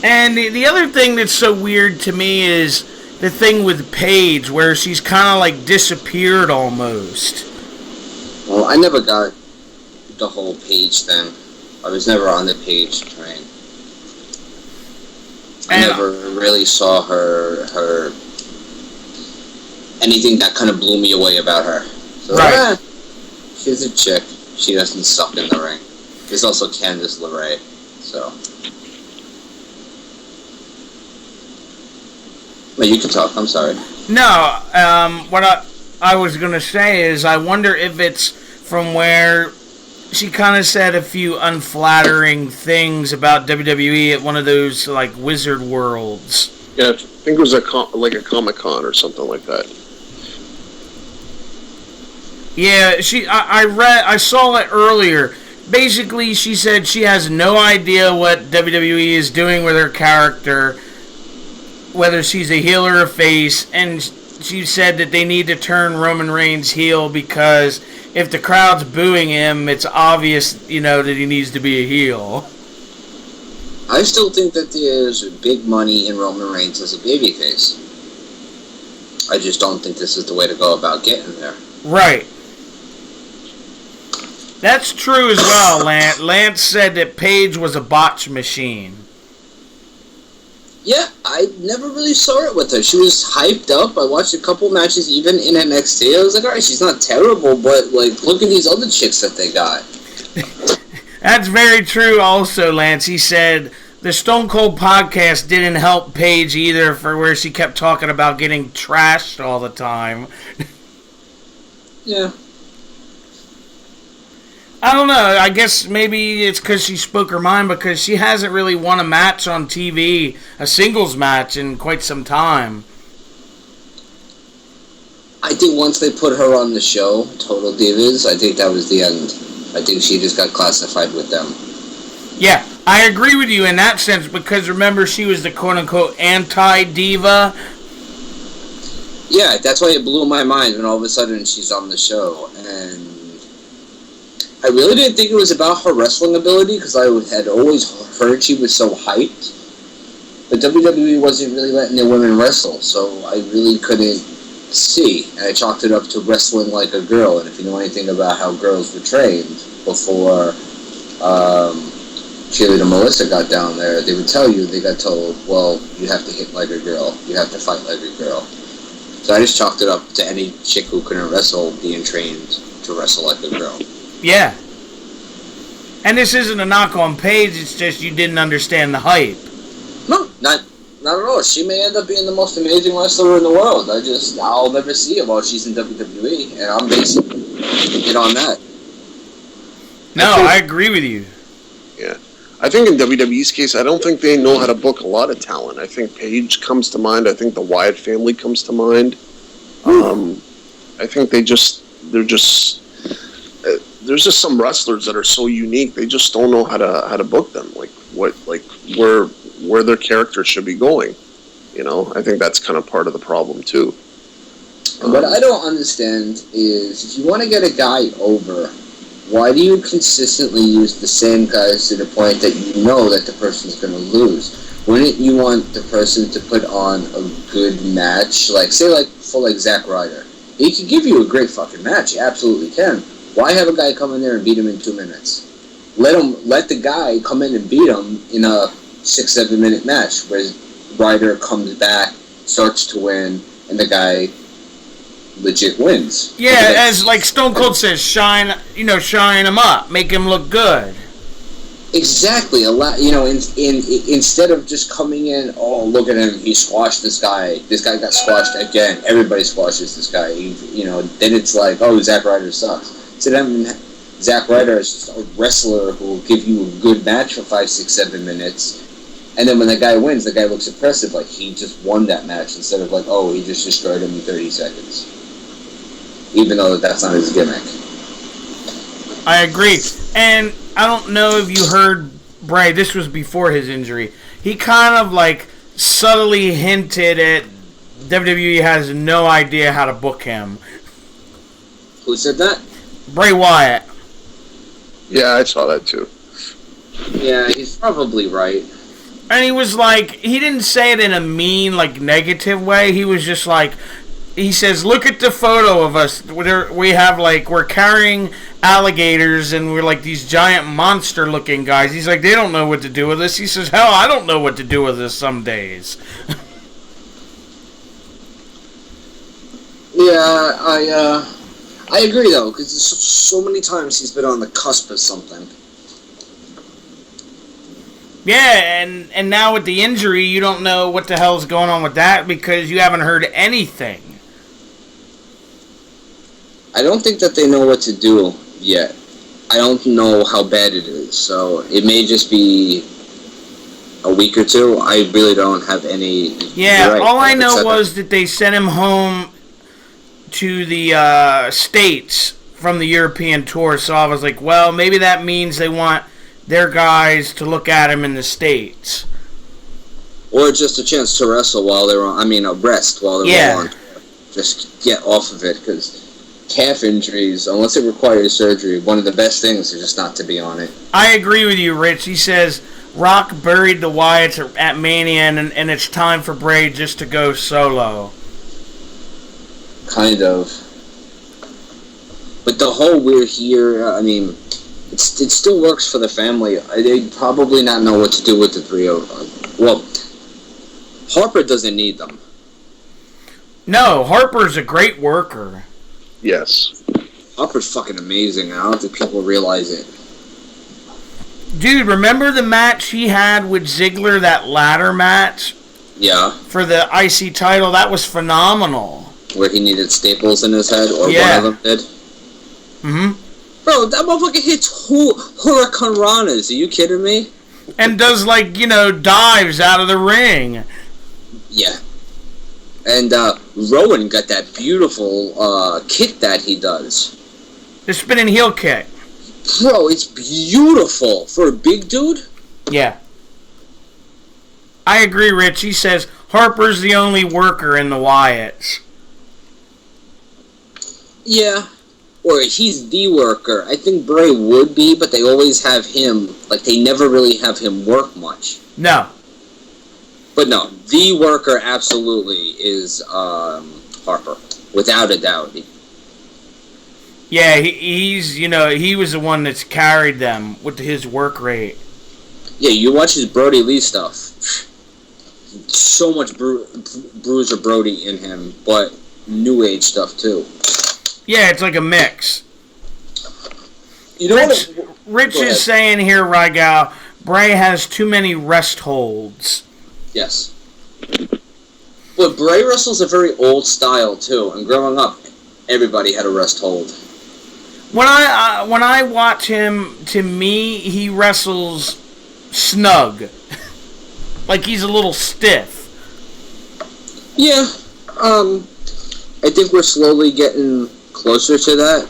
And the other thing that's so weird to me is the thing with Paige, where she's kind of disappeared almost. Well, I never got the whole Paige thing. I was never on the Paige train. I never really saw her anything that kind of blew me away about her. So, right. She's a chick. She doesn't suck in the ring. There's also Candice LeRae, so. Well, you can talk. I'm sorry. No, what I was going to say is I wonder if it's from where she kind of said a few unflattering things about WWE at one of those, Wizard Worlds. Yeah, I think it was a Comic-Con or something like that. Yeah, I saw it earlier. Basically, she said she has no idea what WWE is doing with her character, whether she's a heel or a face, and she said that they need to turn Roman Reigns heel because if the crowd's booing him, it's obvious, that he needs to be a heel. I still think that there's big money in Roman Reigns as a babyface. I just don't think this is the way to go about getting there. Right. That's true as well, Lance. Lance said that Paige was a botch machine. Yeah, I never really saw it with her. She was hyped up. I watched a couple matches even in NXT. I was like, alright, she's not terrible, but, look at these other chicks that they got. That's very true also, Lance. He said the Stone Cold podcast didn't help Paige either, for where she kept talking about getting trashed all the time. Yeah. I don't know. I guess maybe it's because she spoke her mind, because she hasn't really won a match on TV, a singles match, in quite some time. I think once they put her on the show, Total Divas, I think that was the end. I think she just got classified with them. Yeah, I agree with you in that sense, because remember, she was the quote-unquote anti-diva. Yeah, that's why it blew my mind when all of a sudden she's on the show, and I really didn't think it was about her wrestling ability, because I had always heard she was so hyped. But WWE wasn't really letting their women wrestle, so I really couldn't see. And I chalked it up to wrestling like a girl. And if you know anything about how girls were trained before Cheerleader Melissa got down there, they would tell you, they got told, well, you have to hit like a girl. You have to fight like a girl. So I just chalked it up to any chick who couldn't wrestle being trained to wrestle like a girl. Yeah. And this isn't a knock on Paige, it's just you didn't understand the hype. No, not at all. She may end up being the most amazing wrestler in the world. I'll never see her while she's in WWE, and I'm basing it on that. No, I agree with you. Yeah. I think in WWE's case, I don't think they know how to book a lot of talent. I think Paige comes to mind. I think the Wyatt family comes to mind. I think there's just some wrestlers that are so unique. They just don't know how to book them. Where their character should be going. You know, I think that's kind of part of the problem too. What I don't understand is, if you want to get a guy over, why do you consistently use the same guys to the point that you know that the person's going to lose? Wouldn't you want the person to put on a good match? Like, say, like Zack Ryder. He can give you a great fucking match. He absolutely can. Why have a guy come in there and beat him in 2 minutes? Let the guy come in and beat him in a 6-7 minute match, where Ryder comes back, starts to win, and the guy legit wins. Yeah, as like Stone Cold says, shine him up, make him look good. Exactly. A lot, instead of just coming in, oh, look at him, he squashed this guy. This guy got squashed again. Everybody squashes this guy. Then it's like, oh, Zack Ryder sucks. So then Zack Ryder is just a wrestler who will give you a good match for 5, 6, 7 minutes. And then when the guy wins, the guy looks impressive, like he just won that match, instead of like, oh, he just destroyed him in 30 seconds. Even though that's not his gimmick. I agree. And I don't know if you heard Bray, this was before his injury. He kind of like subtly hinted at WWE has no idea how to book him. Who said that? Bray Wyatt. Yeah, I saw that too. Yeah, he's probably right. And he was like, he didn't say it in a mean, like, negative way. He was just like, he says, look at the photo of us. We're carrying alligators and we're like these giant monster looking guys. He's like, they don't know what to do with this. He says, hell, I don't know what to do with this some days. Yeah, I agree though, because so many times he's been on the cusp of something. Yeah, and now with the injury, you don't know what the hell's going on with that because you haven't heard anything. I don't think that they know what to do yet. I don't know how bad it is, so it may just be a week or two. I really don't have any... Yeah, all I know was that they sent him home to the States from the European tour, so I was like, well, maybe that means they want their guys to look at him in the States. Or just a chance to wrestle while they're on... rest while they're on. Just get off of it, because calf injuries, unless it requires surgery, one of the best things is just not to be on it. I agree with you, Rich. He says Rock buried the Wyatts at Mania, and it's time for Bray just to go solo. Kind of. But the whole we're here, it still works for the family. They'd probably not know what to do with the trio. Well, Harper doesn't need them. No, Harper's a great worker. Yes. Harper's fucking amazing. I don't think people realize it. Dude, remember the match he had with Ziggler, that ladder match? Yeah. For the IC title? That was phenomenal. Where he needed staples in his head, or one of them did? Mm-hmm. Bro, that motherfucker hits Hurricane Ranas. Are you kidding me? And does, dives out of the ring. Yeah. And Rowan got that beautiful kick that he does. The spinning heel kick. Bro, it's beautiful. For a big dude? Yeah. I agree, Rich. He says Harper's the only worker in the Wyatts. Yeah. Or he's the worker. I think Bray would be, but they always have him. They never really have him work much. No. But no, the worker absolutely is Harper, without a doubt. Yeah, he's he was the one that's carried them with his work rate. Yeah, you watch his Brody Lee stuff. So much Bruiser Brody in him, but New Age stuff too. Yeah, it's like a mix. Rich is saying here, Rygal, Bray has too many rest holds. Yes. But Bray wrestles a very old style, too. And growing up, everybody had a rest hold. When I watch him, to me, he wrestles snug. Like he's a little stiff. Yeah. I think we're slowly getting closer to that.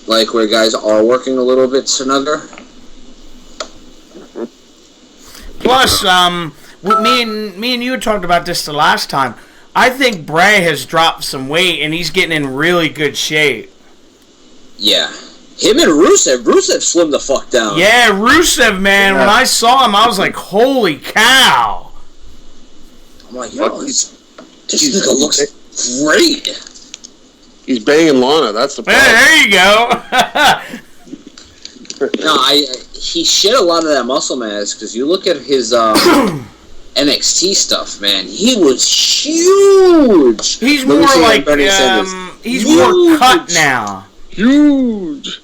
Where guys are working a little bit snugger. Plus, Me and you had talked about this the last time. I think Bray has dropped some weight and he's getting in really good shape. Yeah. Him and Rusev slimmed the fuck down. Yeah, Rusev, man. Yeah. When I saw him, I was like, holy cow. I'm like, yo, this nigga looks great. He's banging Lana. That's the problem. Hey, there you go. No, he shed a lot of that muscle mass because you look at his NXT stuff, man. He was huge. He's more like he's more cut now. Huge.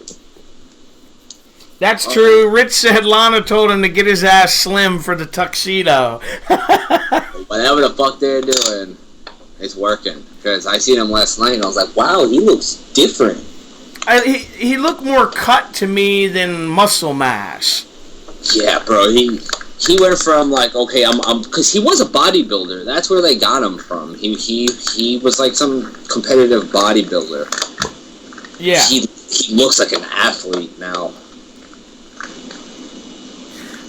That's true. Rich said Lana told him to get his ass slim for the tuxedo. Whatever the fuck they're doing, it's working. Because I seen him last night and I was like, wow, he looks different. He looked more cut to me than muscle mass. Yeah, bro. He went from like, okay, I'm because he was a bodybuilder. That's where they got him from. He was like some competitive bodybuilder. Yeah. He looks like an athlete now.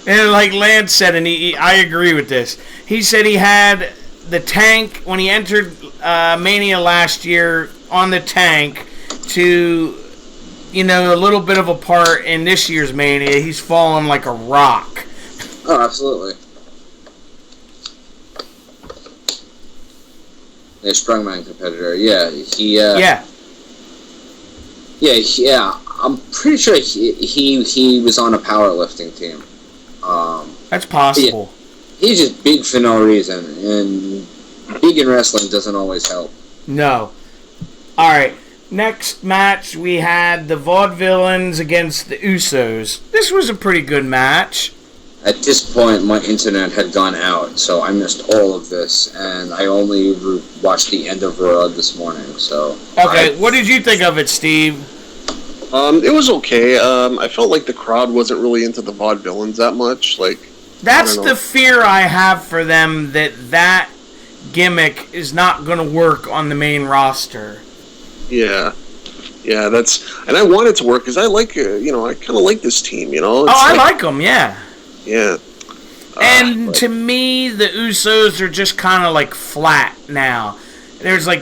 And like Lance said, and I agree with this. He said he had the tank when he entered Mania last year on the tank to, a little bit of a part in this year's Mania. He's fallen like a rock. Oh, absolutely. A strongman competitor. Yeah, Yeah, I'm pretty sure he was on a powerlifting team. That's possible. Yeah, he's just big for no reason, and big in wrestling doesn't always help. No. All right. Next match, we had the Vaudevillains against the Usos. This was a pretty good match. At this point, my internet had gone out, so I missed all of this, and I only watched the end of Raw this morning. So. Okay, what did you think of it, Steve? It was okay. I felt like the crowd wasn't really into the Vaudevillains that much. That's the fear I have for them, that gimmick is not going to work on the main roster. Yeah, and I want it to work because I like, I kind of like this team, I like them, yeah. Yeah. And to me, the Usos are just kind of like flat now. There's I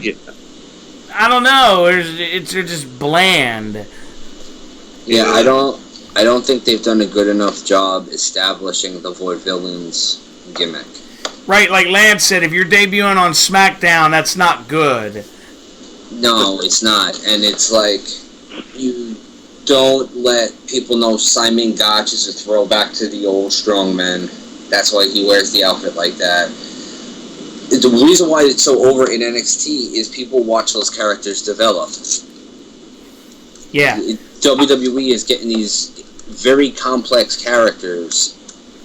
don't know. They're just bland. Yeah, I don't think they've done a good enough job establishing the Vaudevillains gimmick. Right, like Lance said, if you're debuting on SmackDown, that's not good. No, it's not. And it's like, you don't let people know Simon Gotch is a throwback to the old strongman. That's why he wears the outfit like that. The reason why it's so over in NXT is people watch those characters develop. Yeah. WWE is getting these very complex characters,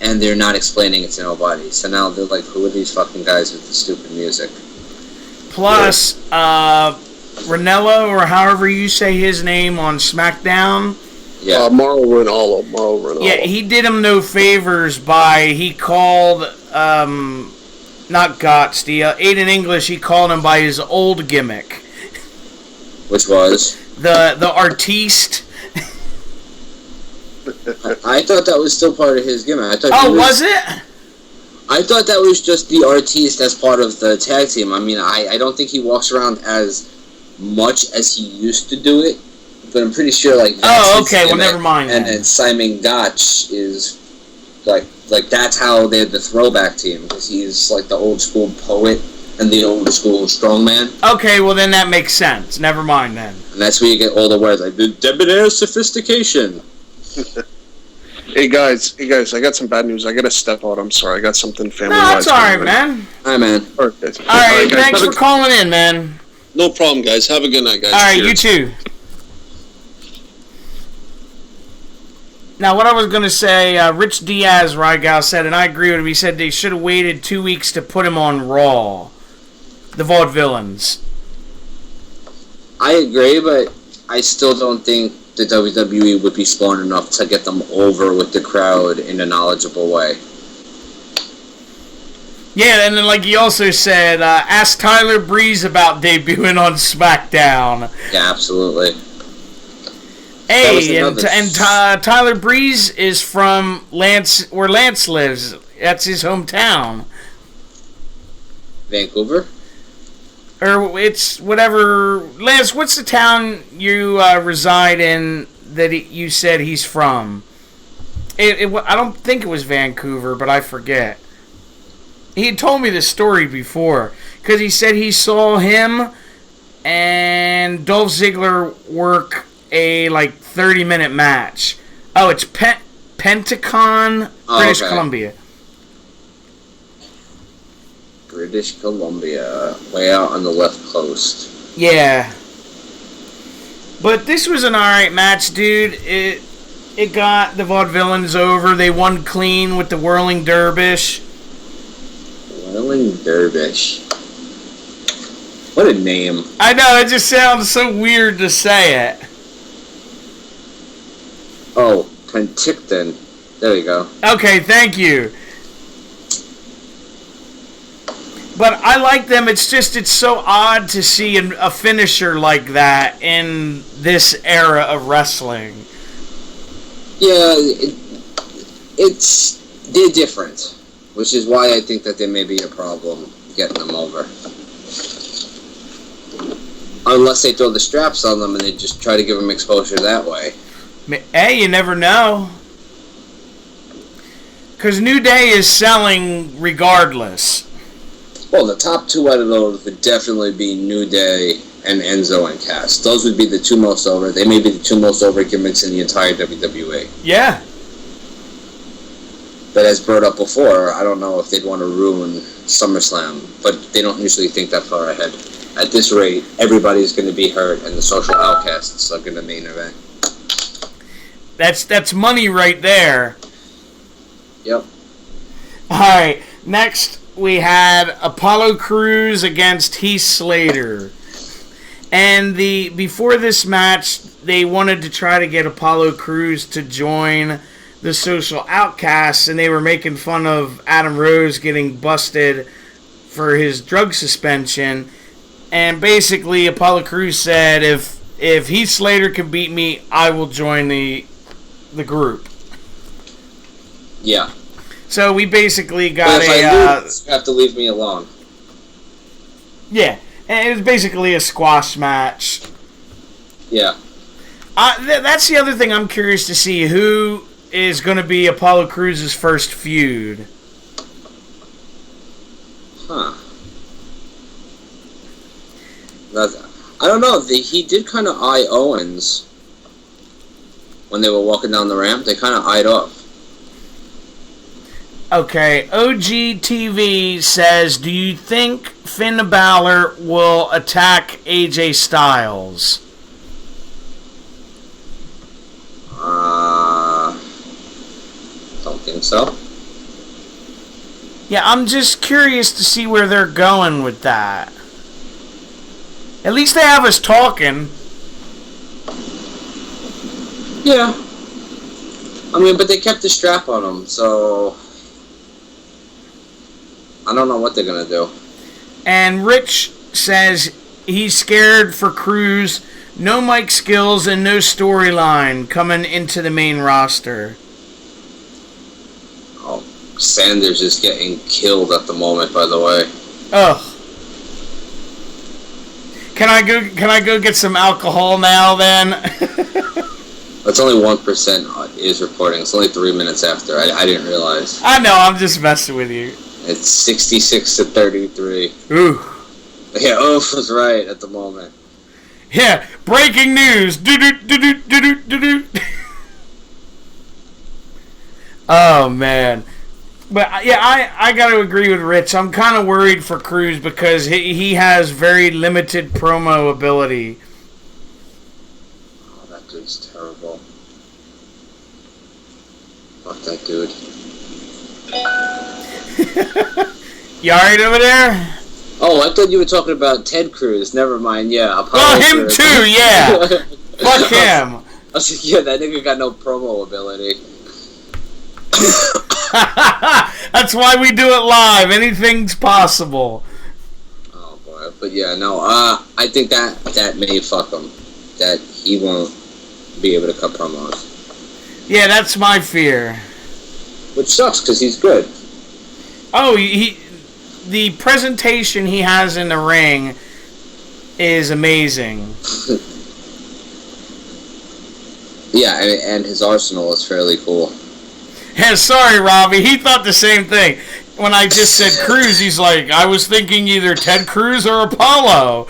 and they're not explaining it to nobody. So now they're like, who are these fucking guys with the stupid music? Plus, Ranello, or however you say his name on SmackDown. Yeah. Mauro Ranallo. Yeah, he did him no favors he called, not Gotts, Aiden English, he called him by his old gimmick. Which was? The artiste. I thought that was still part of his gimmick. Was it? I thought that was just the artiste as part of the tag team. I mean, I don't think he walks around as much as he used to do it, but I'm pretty sure okay, well never mind. And then Simon Gotch is like that's how they're the throwback team, because he's like the old school poet and the old school strongman. Okay, well then that makes sense. Never mind then. And that's where you get all the words like the debonair sophistication. Hey guys, I got some bad news. I gotta step out. I'm sorry. I got something family-wise. No, that's alright, man. Hi, man. Alright, thanks for calling in, man. No problem, guys. Have a good night, guys. Alright, you too. Now, what I was going to say, Rich Diaz, Rygal said, and I agree with him, he said they should have waited 2 weeks to put him on Raw. The Vaudevillains. I agree, but I still don't think the WWE would be smart enough to get them over with the crowd in a knowledgeable way. Yeah, and then like he also said, ask Tyler Breeze about debuting on SmackDown. Yeah, absolutely. Hey, and Tyler Breeze is from where Lance lives. That's his hometown. Vancouver? Or it's whatever. Lance, what's the town you reside in that you said he's from? I don't think it was Vancouver, but I forget. He had told me this story before because he said he saw him and Dolph Ziggler work a 30-minute match. Oh, it's Pentacon, British Columbia. British Columbia, way out on the left coast. Yeah. But this was an alright match, dude. It got the Vaudevillains over. They won clean with the Whirling Dervish. Whirling Dervish. What a name. I know, it just sounds so weird to say it. Oh, Penticton. There you go. Okay, thank you. But I like them. It's so odd to see a finisher like that in this era of wrestling. Yeah, they're different, which is why I think that there may be a problem getting them over. Unless they throw the straps on them and they just try to give them exposure that way. Hey, you never know. Because New Day is selling regardless. Well, the top two out of those would definitely be New Day and Enzo and Cass. Those would be the two most over. They may be the two most over gimmicks in the entire WWE. Yeah. But as brought up before, I don't know if they'd want to ruin SummerSlam. But they don't usually think that far ahead. At this rate, everybody's going to be hurt, and the Social Outcasts are going to main event. That's money right there. Yep. All right. Next, we had Apollo Crews against Heath Slater. And before this match, they wanted to try to get Apollo Crews to join the Social Outcasts, and they were making fun of Adam Rose getting busted for his drug suspension. And basically, Apollo Crews said, if Heath Slater can beat me, I will join the group. Yeah. So we basically got but if I lose, you have to leave me alone. Yeah, and it was basically a squash match. Yeah. That's the other thing I'm curious to see. Who is going to be Apollo Crews' first feud? Huh. I don't know. He did kind of eye Owens when they were walking down the ramp. They kind of eyed off. Okay, OGTV says, do you think Finn Balor will attack AJ Styles? Don't think so. Yeah, I'm just curious to see where they're going with that. At least they have us talking. Yeah. I mean, but they kept the strap on him, so I don't know what they're going to do. And Rich says he's scared for Crews. No mic skills and no storyline coming into the main roster. Oh, Sanders is getting killed at the moment, by the way. Ugh. Can I go get some alcohol now then? It's only 1% is reporting. It's only 3 minutes after. I didn't realize. I know, I'm just messing with you. It's 66 to 33. Ooh. Yeah, Oof was right at the moment. Yeah, breaking news. Do-do-do-do-do-do-do. Oh, man. But, yeah, I got to agree with Rich. I'm kind of worried for Crews because he has very limited promo ability. Oh, that dude's terrible. Fuck that dude. You alright over there? Oh, I thought you were talking about Ted Cruz. Never mind, yeah. Oh, him too, yeah. Fuck him. I was like, yeah, that nigga got no promo ability. That's why we do it live. Anything's possible. Oh, boy. But, yeah, no, I think that may fuck him. That he won't be able to cut promos. Yeah, that's my fear. Which sucks, because he's good. Oh, the presentation he has in the ring is amazing. Yeah, and his arsenal is fairly cool. Yeah, sorry, Robbie. He thought the same thing. When I just said Cruz, he's like, I was thinking either Ted Cruz or Apollo.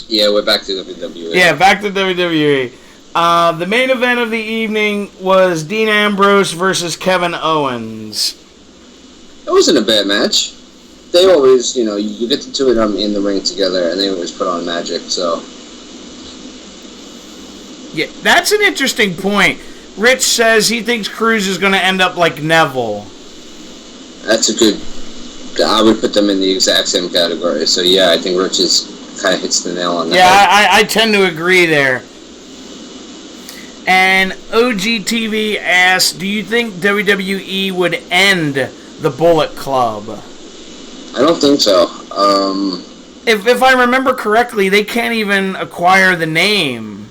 Yeah, we're back to WWE. Yeah, back to WWE. The main event of the evening was Dean Ambrose versus Kevin Owens. It wasn't a bad match. They always, you get the two of them in the ring together, and they always put on magic, so... Yeah, that's an interesting point. Rich says he thinks Cruz is going to end up like Neville. That's a good... I would put them in the exact same category, so yeah, I think Rich kind of hits the nail on that. Yeah, I tend to agree there. And OGTV asks, do you think WWE would end the Bullet Club? I don't think so. If I remember correctly, they can't even acquire the name.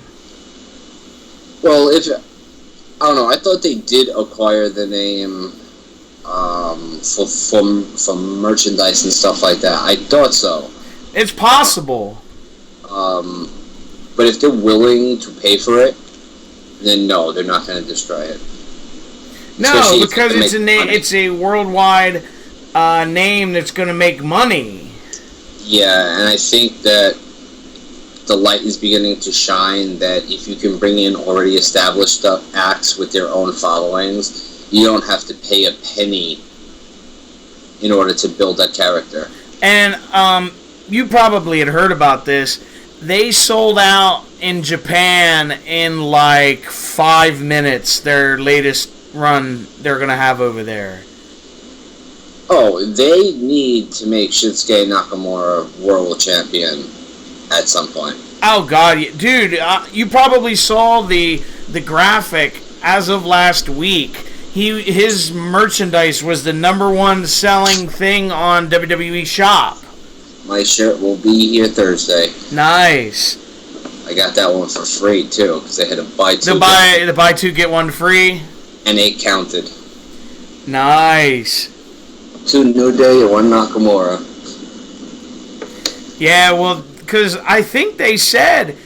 Well, I don't know. I thought they did acquire the name for merchandise and stuff like that. I thought so. It's possible. But if they're willing to pay for it, then no, they're not going to destroy it. No, because it's a worldwide name that's going to make money. Yeah, and I think that the light is beginning to shine that if you can bring in already established acts with their own followings, you don't have to pay a penny in order to build that character. And you probably had heard about this. They sold out in Japan in like 5 minutes, their latest run they're going to have over there. Oh, they need to make Shinsuke Nakamura world champion at some point. Oh, God. Dude, you probably saw the graphic as of last week. His merchandise was the #1 selling thing on WWE Shop. My shirt will be here Thursday. Nice. I got that one for free, too, because they had a buy two. The buy two, get one free? And 8 counted. Nice. 2 New Day and 1 Nakamura. Yeah, well, because I think they said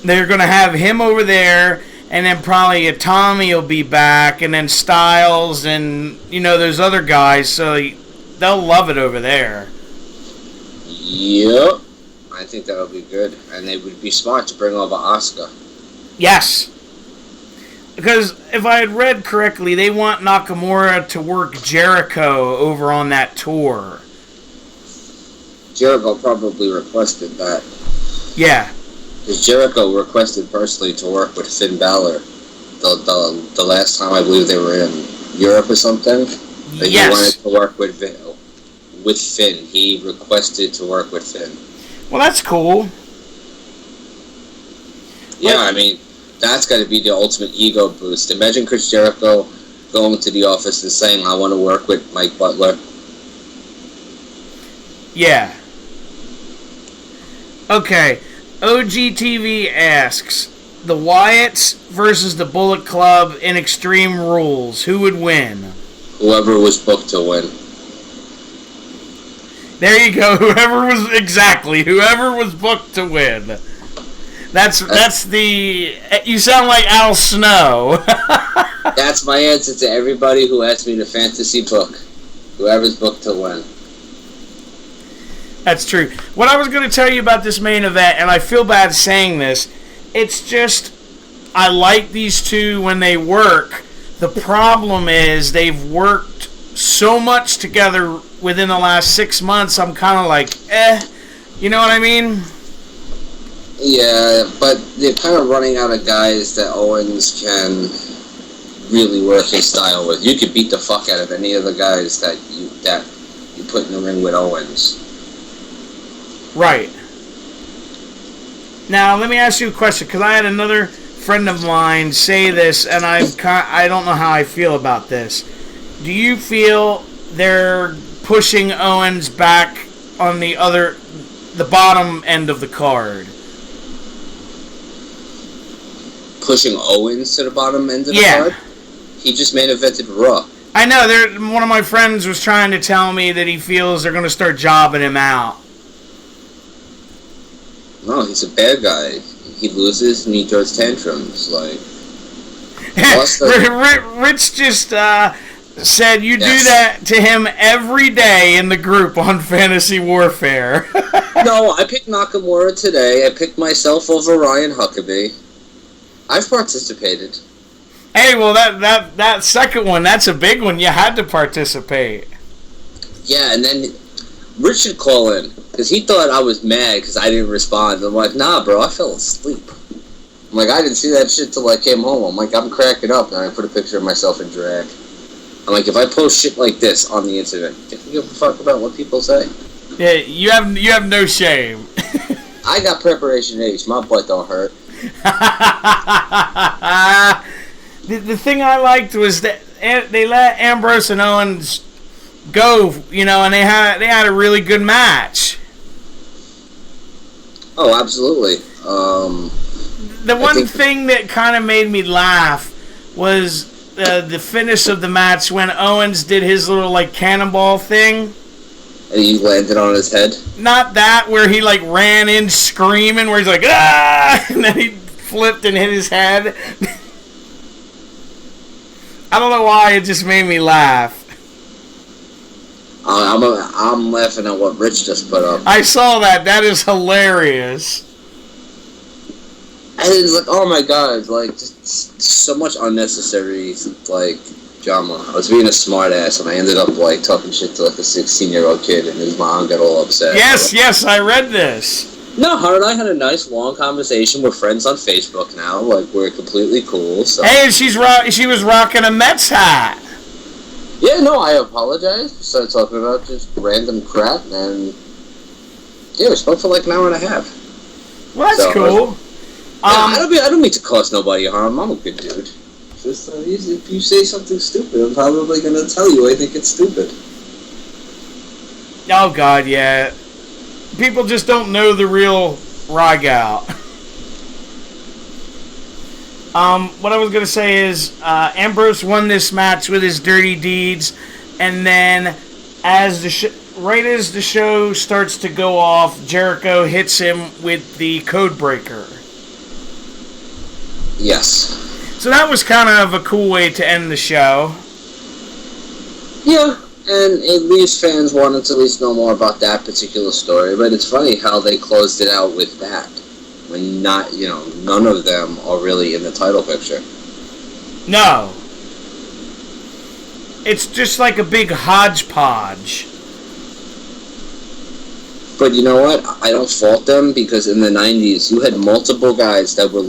they're going to have him over there, and then probably Tommy will be back, and then Styles, and, those other guys, so they'll love it over there. Yep. I think that'll be good. And they would be smart to bring over Asuka. Yes. Because if I had read correctly, they want Nakamura to work Jericho over on that tour. Jericho probably requested that. Yeah. Because Jericho requested personally to work with Finn Balor. The last time I believe they were in Europe or something. Yes. He wanted to work with Finn. He requested to work with Finn. Well, that's cool. Yeah, I mean, that's got to be the ultimate ego boost. Imagine Chris Jericho going to the office and saying, I want to work with Mike Butler. Yeah. Okay. OGTV asks, the Wyatts versus the Bullet Club in Extreme Rules. Who would win? Whoever was booked to win. There you go. Whoever was booked to win. That's the... You sound like Al Snow. That's my answer to everybody who asked me to fantasy book. Whoever's booked to win. That's true. What I was going to tell you about this main event, and I feel bad saying this, it's just... I like these two when they work. The problem is they've worked so much together within the last 6 months, I'm kind of like, you know what I mean? Yeah, but they're kind of running out of guys that Owens can really work his style with. You could beat the fuck out of any of the guys that you put in the ring with Owens. Right. Now, let me ask you a question, because I had another friend of mine say this, and I don't know how I feel about this. Do you feel they're pushing Owens back on the bottom end of the card? Pushing Owens to the bottom end of the card? He just main evented Raw. I know. One of my friends was trying to tell me that he feels they're going to start jobbing him out. No, he's a bad guy. He loses and he throws tantrums. Like, Rich just said you do that to him every day in the group on Fantasy Warfare. No, I picked Nakamura today. I picked myself over Ryan Huckabee. I've participated. Hey, well, that second one, that's a big one. You had to participate. Yeah, and then Rich should call in, because he thought I was mad because I didn't respond. I'm like, nah, bro, I fell asleep. I'm like, I didn't see that shit till I came home. I'm like, I'm cracking up, and I put a picture of myself in drag. I'm like, if I post shit like this on the internet, do you give a fuck about what people say? Yeah, you have no shame. I got preparation H. My butt don't hurt. The thing I liked was that they let Ambrose and Owens go, and they had a really good match. Oh, absolutely. The one thing that kind of made me laugh was the finish of the match when Owens did his little cannonball thing. And he landed on his head? Not that, where he ran in screaming, where he's like, ah! And then he flipped and hit his head. I don't know why, it just made me laugh. I'm laughing at what Rich just put up. I saw that. That is hilarious. And it's like, oh my god, just so much unnecessary, drama. I was being a smart ass, and I ended up, talking shit to, a 16-year-old kid, and his mom got all upset. Yes, I read this. No, her and I had a nice, long conversation. We're friends on Facebook now. We're completely cool, so... Hey, she was rocking a Mets hat. Yeah, no, I apologize. We started talking about just random crap, and... Yeah, we spoke for, an hour and a half. Well, that's cool. I don't mean to cause nobody harm. I'm a good dude. Just if you say something stupid, I'm probably gonna tell you I think it's stupid. Oh God, yeah. People just don't know the real Rygal. What I was gonna say is Ambrose won this match with his dirty deeds, and then as right as the show starts to go off, Jericho hits him with the code breaker. Yes. So that was kind of a cool way to end the show. Yeah, and it leaves fans wanting to at least know more about that particular story. But it's funny how they closed it out with that, when none of them are really in the title picture. No. It's just like a big hodgepodge. But you know what? I don't fault them, because in the 90s, you had multiple guys that were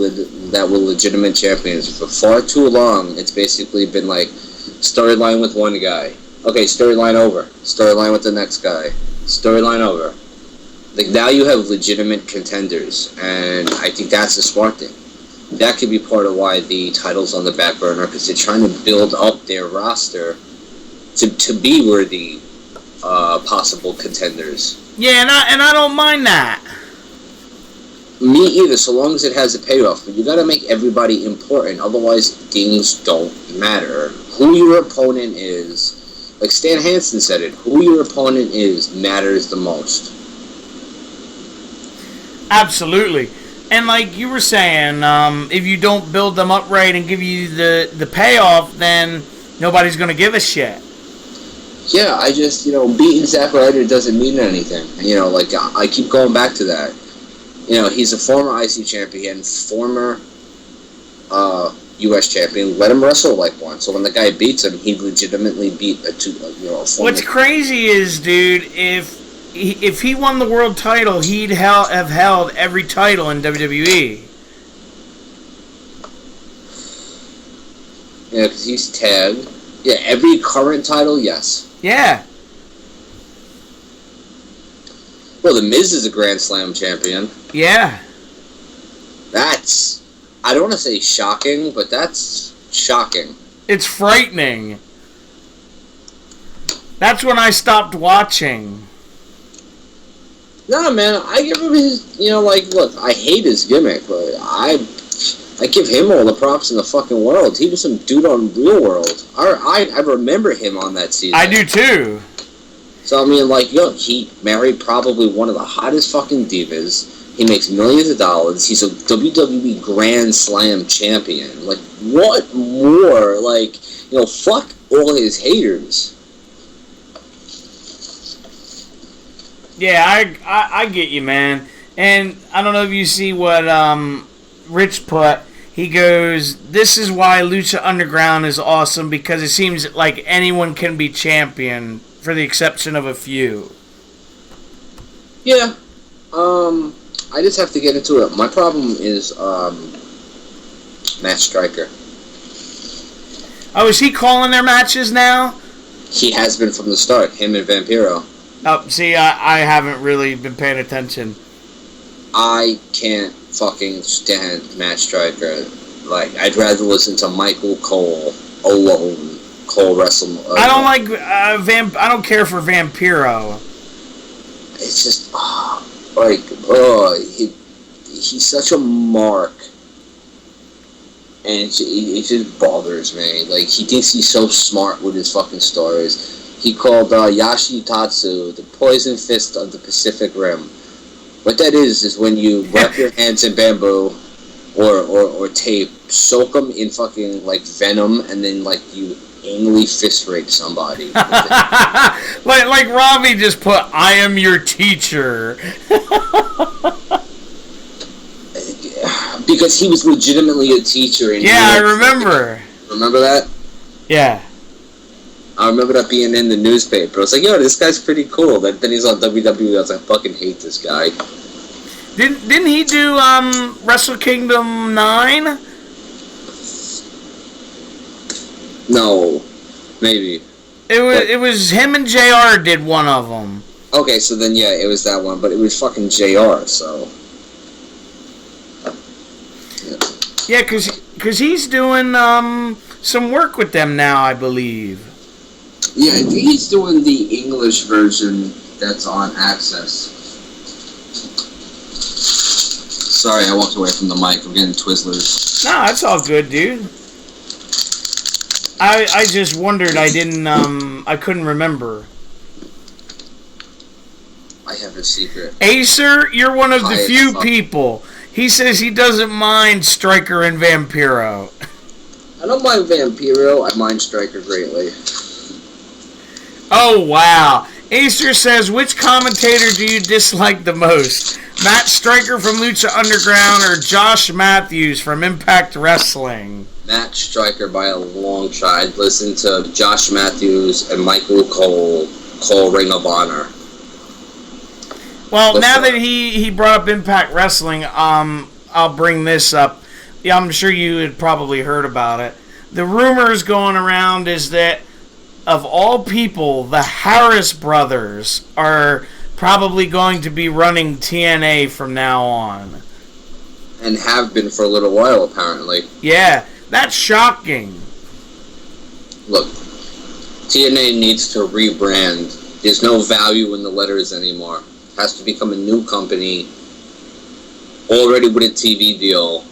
legitimate champions. For far too long, it's basically been storyline with one guy. Okay, storyline over. Storyline with the next guy. Storyline over. Now you have legitimate contenders, and I think that's a smart thing. That could be part of why the title's on the back burner, because they're trying to build up their roster to be worthy possible contenders. Yeah, and I don't mind that. Me either, so long as it has a payoff. But you gotta make everybody important, otherwise things don't matter. Who your opponent is, like Stan Hansen said it, who your opponent is matters the most. Absolutely. And like you were saying, if you don't build them up right and give you the payoff, then nobody's gonna give a shit. Yeah, I just, beating Zack Ryder doesn't mean anything. I keep going back to that. He's a former IC champion, former U.S. champion. Let him wrestle like one. So when the guy beats him, he legitimately beat a former... What's crazy is, dude, if he won the world title, he'd have held every title in WWE. Yeah, because he's tagged. Yeah, every current title, yes. Yeah. Well, The Miz is a Grand Slam champion. Yeah. That's... I don't want to say shocking, but that's shocking. It's frightening. That's when I stopped watching. No, man, I give him his... look, I hate his gimmick, but I give him all the props in the fucking world. He was some dude on Real World. I remember him on that season. I do too. So, I mean, like, yo, he married probably one of the hottest fucking divas. He makes millions of dollars. He's a WWE Grand Slam champion. Like, what more? Like, fuck all his haters. Yeah, I get you, man. And I don't know if you see what Rich put. He goes, this is why Lucha Underground is awesome, because it seems like anyone can be champion, for the exception of a few. Yeah. I just have to get into it. My problem is Matt Striker. Oh, is he calling their matches now? He has been from the start, him and Vampiro. Oh, see, I haven't really been paying attention. I can't fucking stand Matt Striker. Like, I'd rather listen to Michael Cole alone. Cole wrestle. I don't like I don't care for Vampiro. It's just he's such a mark, and it just bothers me. Like, he thinks he's so smart with his fucking stories. He called Yashi Tatsu the poison fist of the Pacific Rim. What that is when you wrap your hands in bamboo or tape, soak them in fucking, like, venom, and then, like, you anally fist rape somebody. like Robbie just put, I am your teacher. Because he was legitimately a teacher. In I remember. Remember that? Yeah. I remember that being in the newspaper. I was like, yo, this guy's pretty cool. Then he's on WWE. I was like, I fucking hate this guy. Didn't he do Wrestle Kingdom 9? No, maybe. It was him and JR did one of them. Okay, so then yeah, it was that one, but it was fucking JR. So yeah, cause he's doing some work with them now, I believe. Yeah, I think he's doing the English version that's on Access. Sorry, I walked away from the mic. I'm getting Twizzlers. No, it's all good, dude. I just wondered. I couldn't remember. I have a secret. Acer, you're one of the few people. He says he doesn't mind Striker and Vampiro. I don't mind Vampiro. I mind Striker greatly. Oh, wow. Acer says, which commentator do you dislike the most? Matt Striker from Lucha Underground or Josh Matthews from Impact Wrestling? Matt Striker by a long shot. I'd listen to Josh Matthews and Michael Cole Ring of Honor. Well, now that he brought up Impact Wrestling, I'll bring this up. Yeah, I'm sure you had probably heard about it. The rumors going around is that, of all people, the Harris brothers are probably going to be running TNA from now on. And have been for a little while, apparently. Yeah, that's shocking. Look, TNA needs to rebrand. There's no value in the letters anymore. It has to become a new company, already with a TV deal.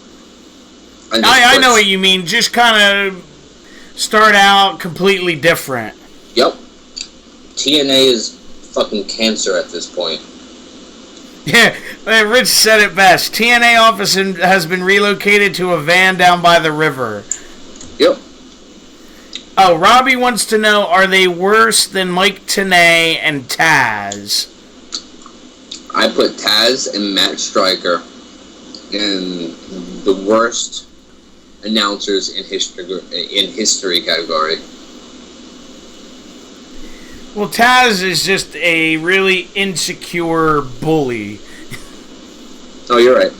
I know what you mean. Just kind of start out completely different. Yep. TNA is fucking cancer at this point. Yeah, Rich said it best. TNA office has been relocated to a van down by the river. Yep. Oh, Robbie wants to know, are they worse than Mike Tenay and Taz? I put Taz and Matt Striker in the worst announcers in history category. Well, Taz is just a really insecure bully. Oh, you're right.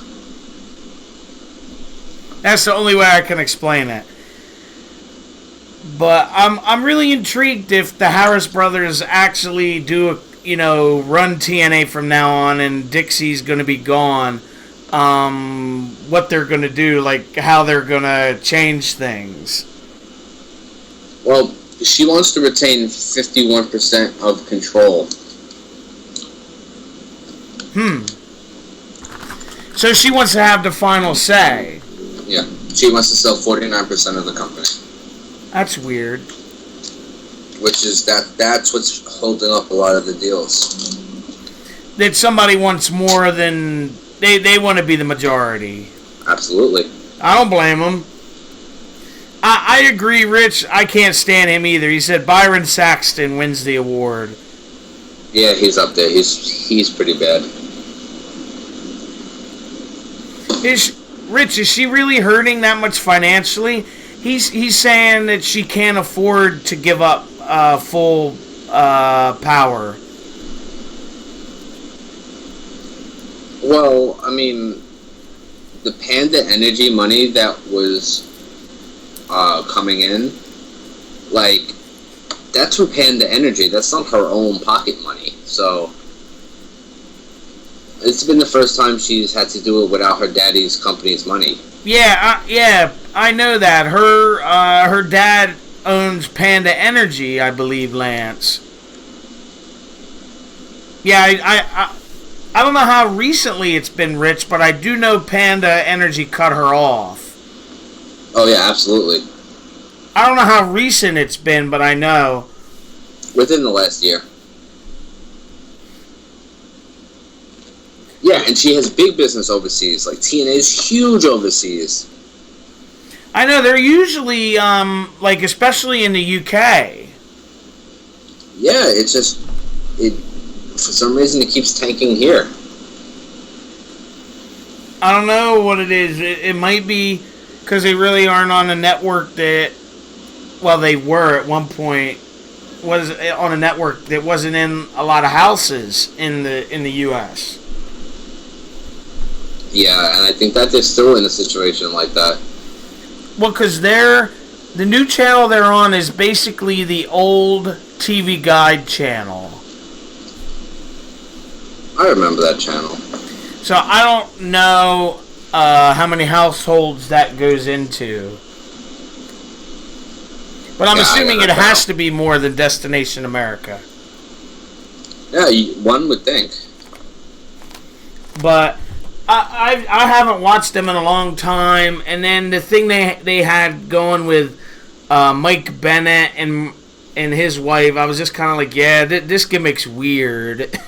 That's the only way I can explain it. But I'm really intrigued if the Harris brothers actually do run TNA from now on, and Dixie's going to be gone. What they're going to do, like how they're going to change things. Well, she wants to retain 51% of control. So she wants to have the final say. Yeah. She wants to sell 49% of the company. That's weird. Which is that's what's holding up a lot of the deals. That somebody wants more than... They want to be the majority. Absolutely. I don't blame them. I agree, Rich. I can't stand him either. He said Byron Saxton wins the award. Yeah, he's up there. He's pretty bad. Rich, is she really hurting that much financially? He's saying that she can't afford to give up full power. Well, I mean, the Panda Energy money that was coming in, like, that's from Panda Energy. That's not her own pocket money. So, it's been the first time she's had to do it without her daddy's company's money. Yeah, I know that. Her dad owns Panda Energy, I believe, Lance. Yeah, I don't know how recently it's been, Rich, but I do know Panda Energy cut her off. Oh, yeah, absolutely. I don't know how recent it's been, but I know. Within the last year. Yeah, and she has big business overseas. Like, TNA is huge overseas. I know, they're usually, like, especially in the UK. Yeah, it's just... for some reason, it keeps tanking here. I don't know what it is. It might be because they really aren't on a network that... Well, they were at one point. Was on a network that wasn't in a lot of houses in the U.S. Yeah, and I think that they're still in a situation like that. Well, because the new channel they're on is basically the old TV Guide channel. I remember that channel. So I don't know how many households that goes into. But I'm assuming it has to be more than Destination America. Yeah, one would think. But I haven't watched them in a long time. And then the thing they had going with Mike Bennett and his wife, I was just kind of like, yeah, this gimmick's weird.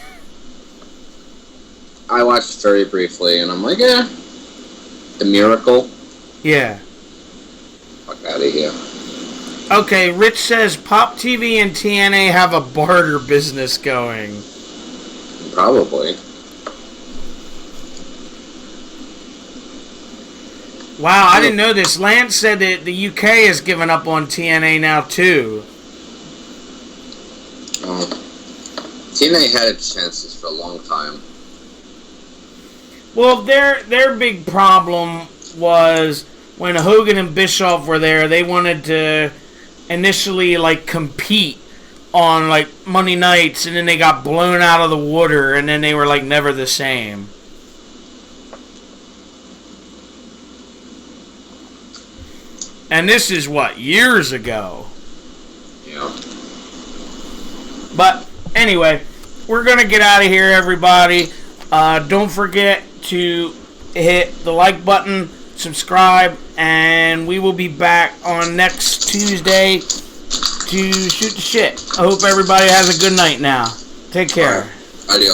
I watched very briefly, and I'm like, yeah, The Miracle. Yeah. Fuck out of here. Okay, Rich says Pop TV and TNA have a barter business going. Probably. Wow, I didn't know this. Lance said that the UK has given up on TNA now too. TNA had its chances for a long time. Well, their big problem was when Hogan and Bischoff were there, they wanted to initially like compete on like Monday nights, and then they got blown out of the water, and then they were like never the same. And this is what, years ago. Yeah. But anyway, we're gonna get out of here, everybody. Don't forget to hit the like button, subscribe, and we will be back on next Tuesday to shoot the shit. I hope everybody has a good night now. Take care. Adios.